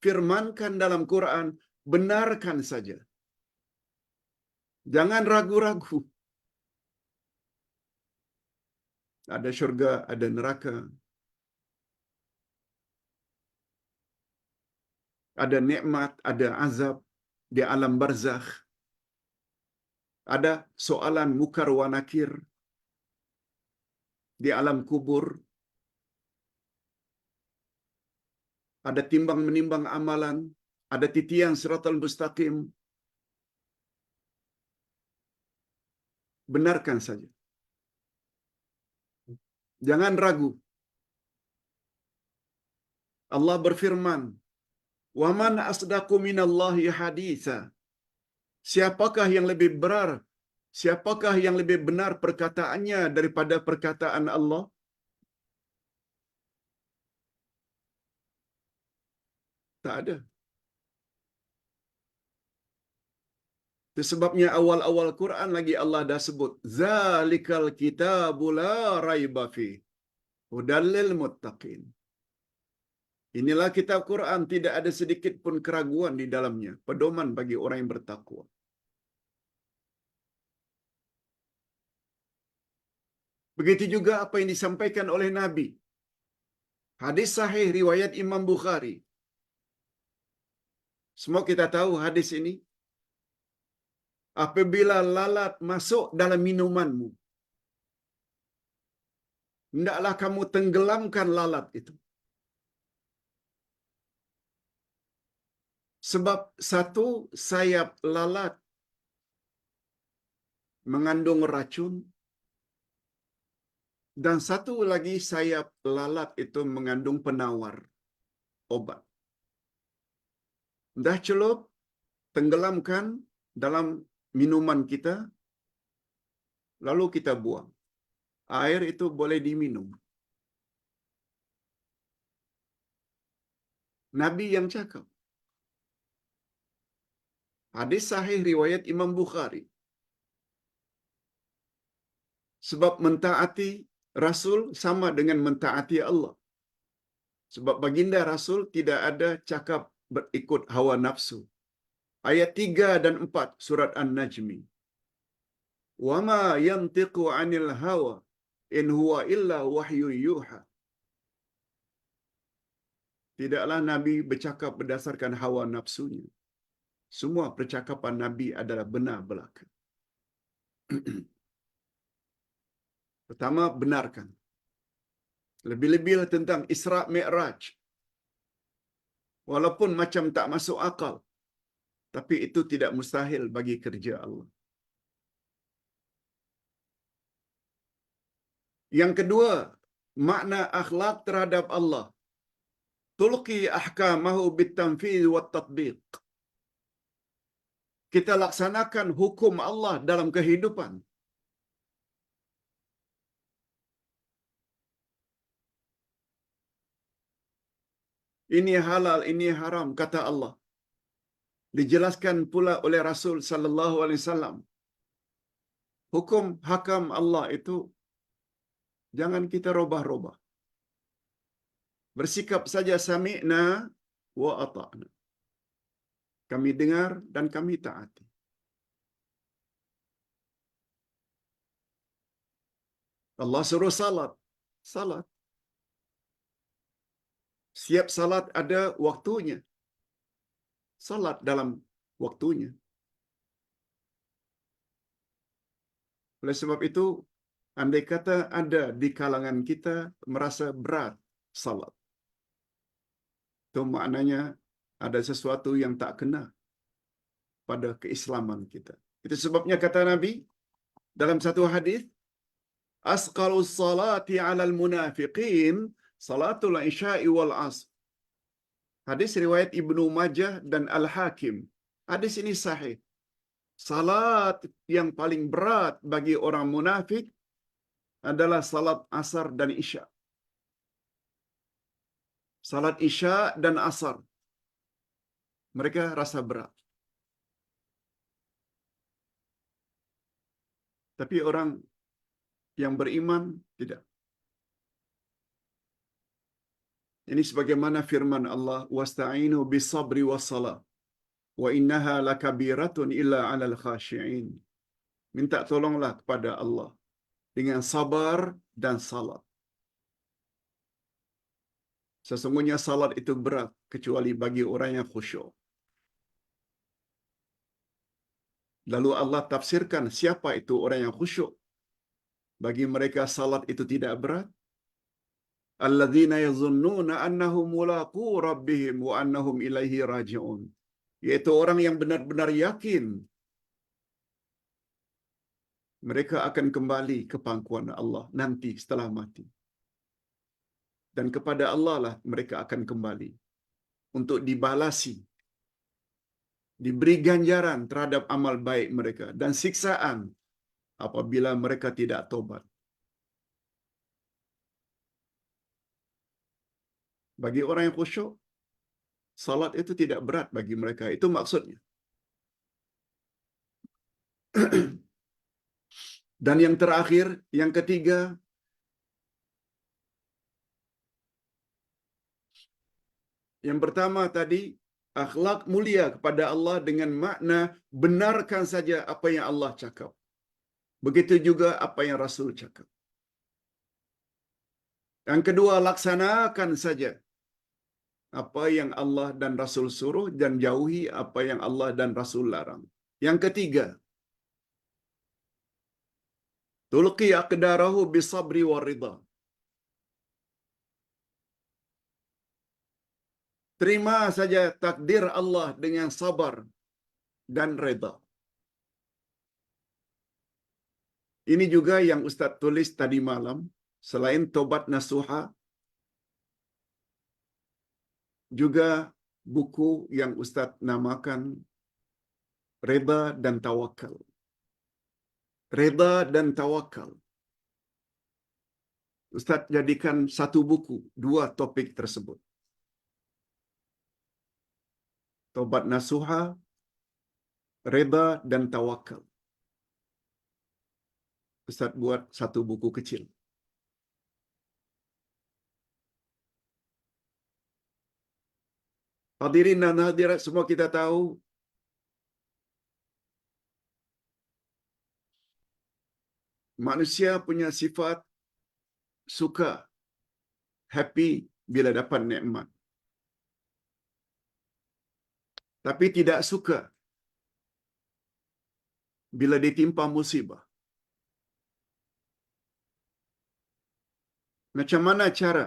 firmankan dalam Quran, benarkan saja. Jangan ragu-ragu. Ada syurga, ada neraka. Ada nikmat, ada azab di alam barzakh. Ada soalan mukar wa nakir di alam kubur. Ada timbang menimbang amalan, ada titian siratal mustaqim. Benarkan saja. Jangan ragu. Allah berfirman, "Wa man asdaqu minallahi haditsa." Siapakah yang lebih benar? Siapakah yang lebih benar perkataannya daripada perkataan Allah? Tak ada. Itu sebabnya awal-awal Quran lagi Allah dah sebut, "Zalikal kitabu la raiba fi, hudal lil muttaqin." Inilah kitab Quran, tidak ada sedikit pun keraguan di dalamnya, pedoman bagi orang yang bertakwa. Begitu juga apa yang disampaikan oleh Nabi. Hadis sahih riwayat Imam Bukhari. Semua kita tahu hadis ini. Apabila lalat masuk dalam minumanmu, hendaklah kamu tenggelamkan lalat itu. Sebab satu sayap lalat mengandung racun, dan satu lagi sayap lalat itu mengandung penawar obat. Dah celup, tenggelamkan dalam minuman kita, lalu kita buang. Air itu boleh diminum. Nabi yang cakap. Hadis sahih riwayat Imam Bukhari. Sebab mentaati Rasul sama dengan mentaati Allah. Sebab baginda Rasul tidak ada cakap berikut hawa nafsu. Ayat 3 dan 4 surat An-Najmi. "Wa ma yantiqu 'anil hawa in huwa illa wahyu yuha." Tidaklah Nabi bercakap berdasarkan hawa nafsunya. Semua percakapan Nabi adalah benar belaka. Pertama, benarkan. Lebih-lebih tentang Isra' Mi'raj. Walaupun macam tak masuk akal, tapi itu tidak mustahil bagi kerja Allah. Yang kedua, makna akhlak terhadap Allah. Tulqi ahkamahu bitanfidh wa tatbiq. Kita laksanakan hukum Allah dalam kehidupan. Ini halal, ini haram, kata Allah. Dijelaskan pula oleh Rasul sallallahu alaihi wasallam. Hukum hakam Allah itu jangan kita robah-robah. Bersikap saja sami'na wa ata'na. Kami dengar dan kami taati. Allah suruh salat. Salat. Siap salat ada waktunya. Salat dalam waktunya. Oleh sebab itu, andai kata ada di kalangan kita merasa berat salat, itu maknanya ada sesuatu yang tak kena pada keislaman kita. Itu sebabnya kata Nabi dalam satu hadis, asqalus salati 'alal munafiqin salatul isya'i wal 'asr. Hadis riwayat Ibnu Majah dan Al-Hakim. Hadis ini sahih. Salat yang paling berat bagi orang munafik adalah salat asar dan isya. Salat isya dan asar. Mereka rasa berat. Tapi orang yang beriman tidak. Ini sebagaimana firman Allah, wasta'inu bis-sabri was-salah wa innaha lakabiratun illa 'alal khashi'in. Minta tolonglah kepada Allah dengan sabar dan salat. Sesungguhnya salat itu berat kecuali bagi orang yang khusyuk. Lalu Allah tafsirkan siapa itu orang yang khusyuk. Bagi mereka salat itu tidak berat. Alladzina yazunnuna annahum mulaqu rabbihim wa annahum ilaihi raji'un. Yaitu orang yang benar-benar yakin mereka akan kembali ke pangkuan Allah nanti setelah mati. Dan kepada Allah lah mereka akan kembali untuk dibalasi, diberi ganjaran terhadap amal baik mereka dan siksaan apabila mereka tidak tobat. Bagi orang yang khusyuk, salat itu tidak berat bagi mereka. Itu maksudnya. Dan yang terakhir, yang ketiga, yang pertama tadi, akhlak mulia kepada Allah dengan makna benarkan saja apa yang Allah cakap. Begitu juga apa yang Rasul cakap. Yang kedua, laksanakan saja apa yang Allah dan Rasul suruh dan jauhi apa yang Allah dan Rasul larang. Yang ketiga, tulqi aqdarahu bisabri waridha. Terima saja takdir Allah dengan sabar dan redha. Ini juga yang Ustaz tulis tadi malam. Selain tobat nasuha, juga buku yang Ustaz namakan Redha dan Tawakal. Redha dan Tawakal. Ustaz jadikan satu buku, dua topik tersebut. Tobat nasuha, Redha dan Tawakal. Ustaz buat satu buku kecil. Hadirin dan hadirat semua kita tahu, manusia punya sifat suka, happy bila dapat nikmat. Tapi tidak suka bila ditimpa musibah. Macam mana cara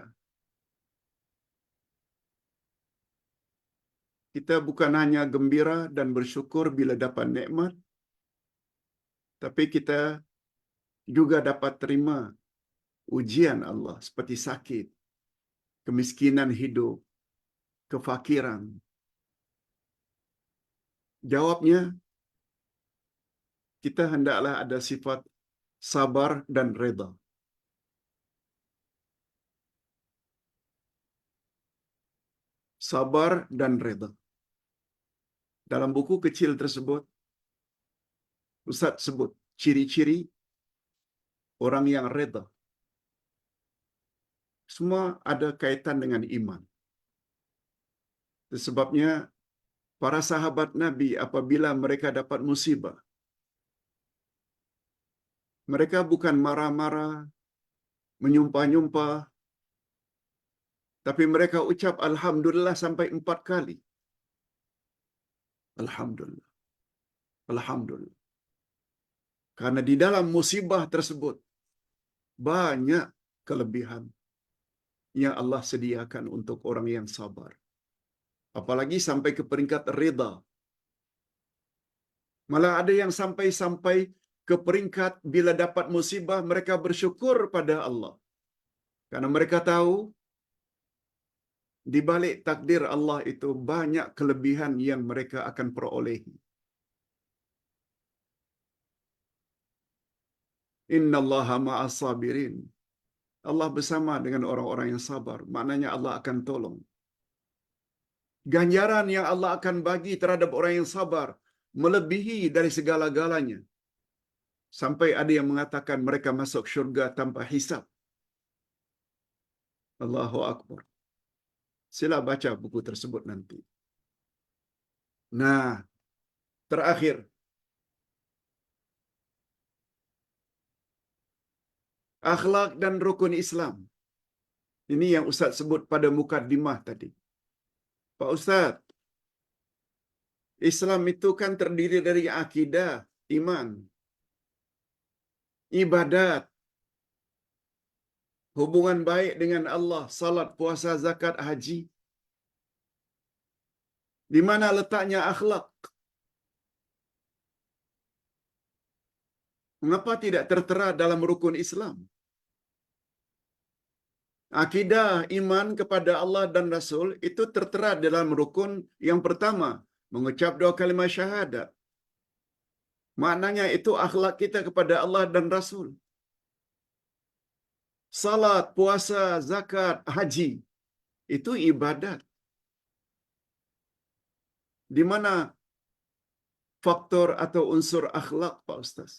kita bukan hanya gembira dan bersyukur bila dapat nikmat, tapi kita juga dapat terima ujian Allah seperti sakit, kemiskinan hidup, kefakiran. Jawabnya, kita hendaklah ada sifat sabar dan redha. Sabar dan redha. Dalam buku kecil tersebut, Ustaz sebut ciri-ciri orang yang redha. Semua ada kaitan dengan iman. Itu sebabnya para sahabat Nabi apabila mereka dapat musibah, mereka bukan marah-marah, menyumpah-nyumpah, tapi mereka ucap Alhamdulillah sampai 4 kali. Alhamdulillah. Alhamdulillah. Karena di dalam musibah tersebut, banyak kelebihan yang Allah sediakan untuk orang yang sabar. Apalagi sampai ke peringkat rida. Malah ada yang sampai ke peringkat bila dapat musibah, mereka bersyukur pada Allah. Karena mereka tahu, di balik takdir Allah itu banyak kelebihan yang mereka akan perolehi. Innallaha ma'as sabirin. Allah bersama dengan orang-orang yang sabar. Maknanya Allah akan tolong. Ganjaran yang Allah akan bagi terhadap orang yang sabar melebihi dari segala-galanya. Sampai ada yang mengatakan mereka masuk syurga tanpa hisab. Allahu Akbar. Sila baca buku tersebut nanti. Nah, terakhir, akhlak dan rukun Islam. Ini yang Ustaz sebut pada mukaddimah tadi. Pak Ustaz, Islam itu kan terdiri dari akidah, iman, ibadat, hubungan baik dengan Allah, salat, puasa, zakat, haji. Di mana letaknya akhlak? Mengapa tidak tertera dalam rukun Islam? Akidah, iman kepada Allah dan Rasul itu tertera dalam rukun yang pertama, mengucap dua kalimat syahadat. Maknanya itu akhlak kita kepada Allah dan Rasul. Salat, puasa, zakat, haji, itu ibadat. Di mana faktor atau unsur akhlak, Pak Ustaz?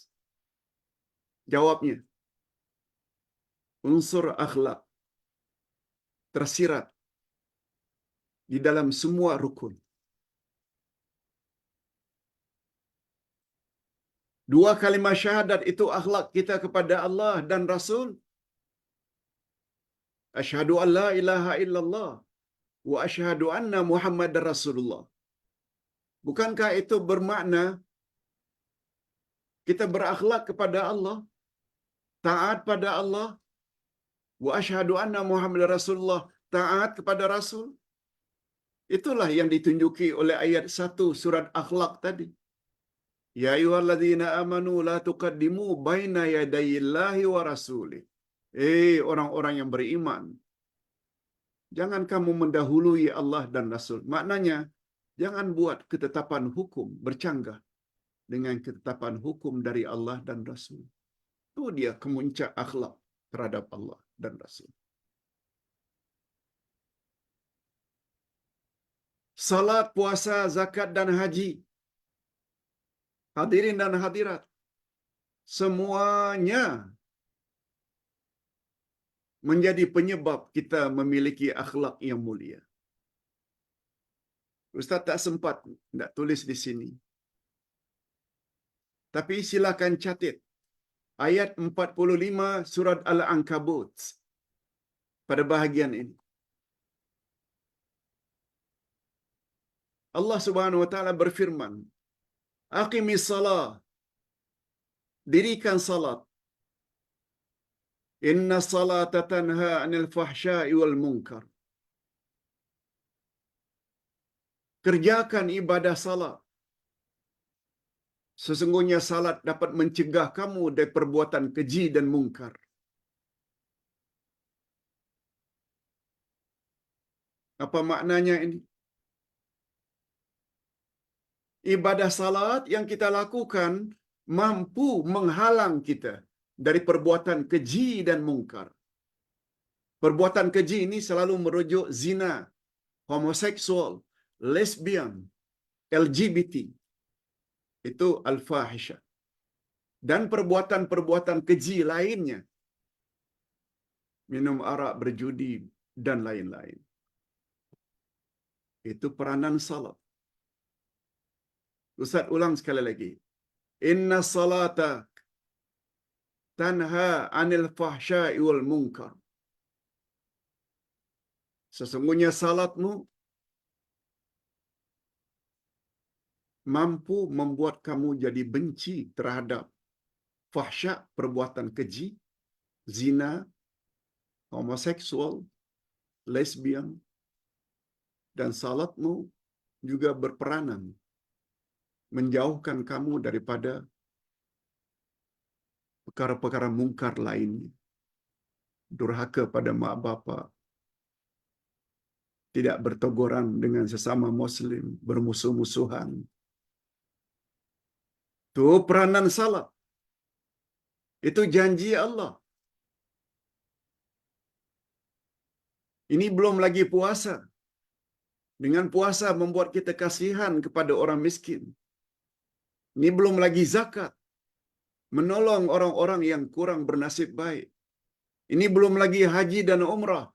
Jawabnya, unsur akhlak tersirat di dalam semua rukun. Dua kalimat syahadat itu akhlak kita kepada Allah dan Rasul. Asyhadu an la ilaha illallah wa asyhadu anna Muhammadar Rasulullah. Bukankah itu bermakna kita berakhlak kepada Allah, taat pada Allah, wa asyhadu anna Muhammadar Rasulullah, taat kepada Rasul? Itulah yang ditunjuki oleh ayat 1 surat Akhlak tadi. Ya ayyuhalladzina amanu la tuqaddimu baina yadayillahi wa rasulih. Orang-orang yang beriman, jangan kamu mendahului Allah dan Rasul. Maknanya, jangan buat ketetapan hukum bercanggah dengan ketetapan hukum dari Allah dan Rasul. Itu dia kemuncak akhlak terhadap Allah dan Rasul. Salat, puasa, zakat dan haji. Hadirin dan hadirat, semuanya menjadi penyebab kita memiliki akhlak yang mulia. Ustaz tak sempat nak tulis di sini. Tapi silakan catat ayat 45 surat Al-Ankabut pada bahagian ini. Allah Subhanahu wa taala berfirman, "Aqimis salah." Dirikan salat. Inna salata tanha 'anil fahsya'i wal munkar. Kerjakan ibadah salat. Sesungguhnya salat dapat mencegah kamu dari perbuatan keji dan mungkar. Apa maknanya ini? Ibadah salat yang kita lakukan mampu menghalang kita dari perbuatan keji dan mungkar. Perbuatan keji ini selalu merujuk zina, homoseksual, lesbian, LGBT. Itu al-fahisyah. Dan perbuatan-perbuatan keji lainnya. Minum arak, berjudi, dan lain-lain. Itu peranan salat. Ustaz ulang sekali lagi. Inna salata tanha anil fahsya'i wal munkar. Sesungguhnya salatmu mampu membuat kamu jadi benci terhadap fahsya, perbuatan keji, zina, homoseksual, lesbian, dan salatmu juga berperanan menjauhkan kamu daripada perkara-perkara mungkar lainnya. Durhaka pada mak bapa, tidak berteguran dengan sesama muslim, bermusuh-musuhan. Itu peranan salat. Itu janji Allah. Ini belum lagi puasa. Dengan puasa membuat kita kasihan kepada orang miskin. Ini belum lagi zakat. Menolong orang-orang yang kurang bernasib baik. Ini belum lagi haji dan umrah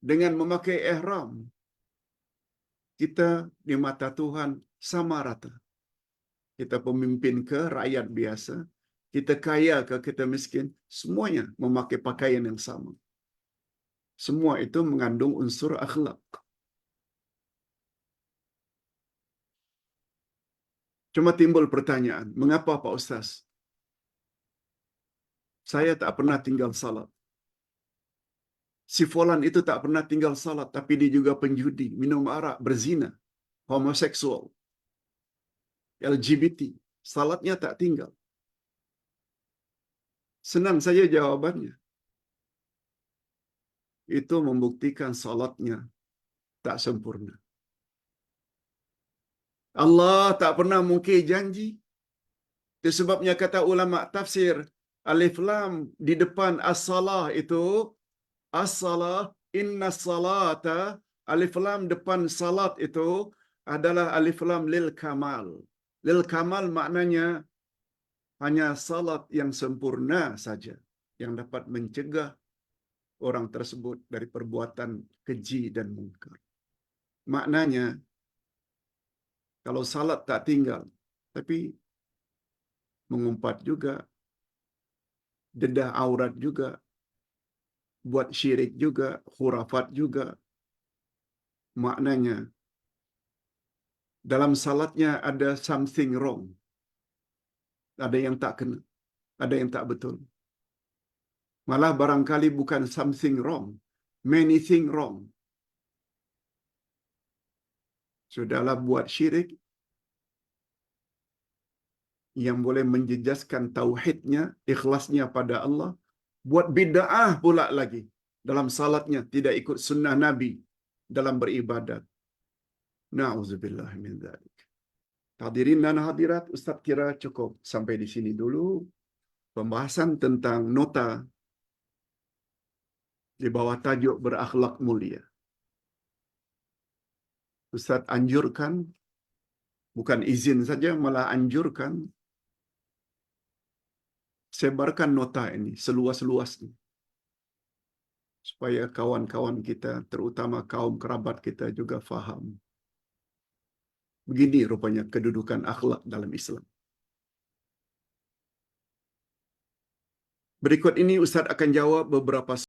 dengan memakai ihram. Kita di mata Tuhan sama rata. Kita pemimpin ke rakyat biasa, kita kaya ke kita miskin, semuanya memakai pakaian yang sama. Semua itu mengandung unsur akhlak. Cuma timbul pertanyaan, mengapa Pak Ustaz? Saya tak pernah tinggal salat. Si Fulan itu tak pernah tinggal salat, tapi dia juga penjudi, minum arak, berzina, homoseksual, LGBT. Salatnya tak tinggal. Senang saja jawabannya. Itu membuktikan salatnya tak sempurna. Allah tak pernah mungkir janji. Itu sebabnya kata ulama tafsir, alif lam di depan as-salah itu, as-salah, inna salata, alif lam depan salat itu adalah alif lam lil kamal. Lil kamal maknanya hanya salat yang sempurna saja yang dapat mencegah orang tersebut dari perbuatan keji dan mungkar. Maknanya, kalau salat tak tinggal, tapi mengumpat juga, dedah aurat juga, buat syirik juga, khurafat juga, maknanya dalam salatnya ada something wrong. Ada yang tak kena, ada yang tak betul. Malah barangkali bukan something wrong, many thing wrong. Sudahlah buat syirik yang boleh menjejaskan tauhidnya, ikhlasnya pada Allah, buat bid'ah pula lagi dalam salatnya, tidak ikut sunnah Nabi dalam beribadat. Na'udzubillah min dzalik. Hadirin dan hadirat, Ustaz kira cukup sampai di sini dulu pembahasan tentang nota di bawah tajuk berakhlak mulia. Ustaz anjurkan, bukan izin saja, malah anjurkan, sebarkan nota ini seluas-luasnya, supaya kawan-kawan kita, terutama kaum kerabat kita juga faham. Begini rupanya kedudukan akhlak dalam Islam. Berikut ini Ustaz akan jawab beberapa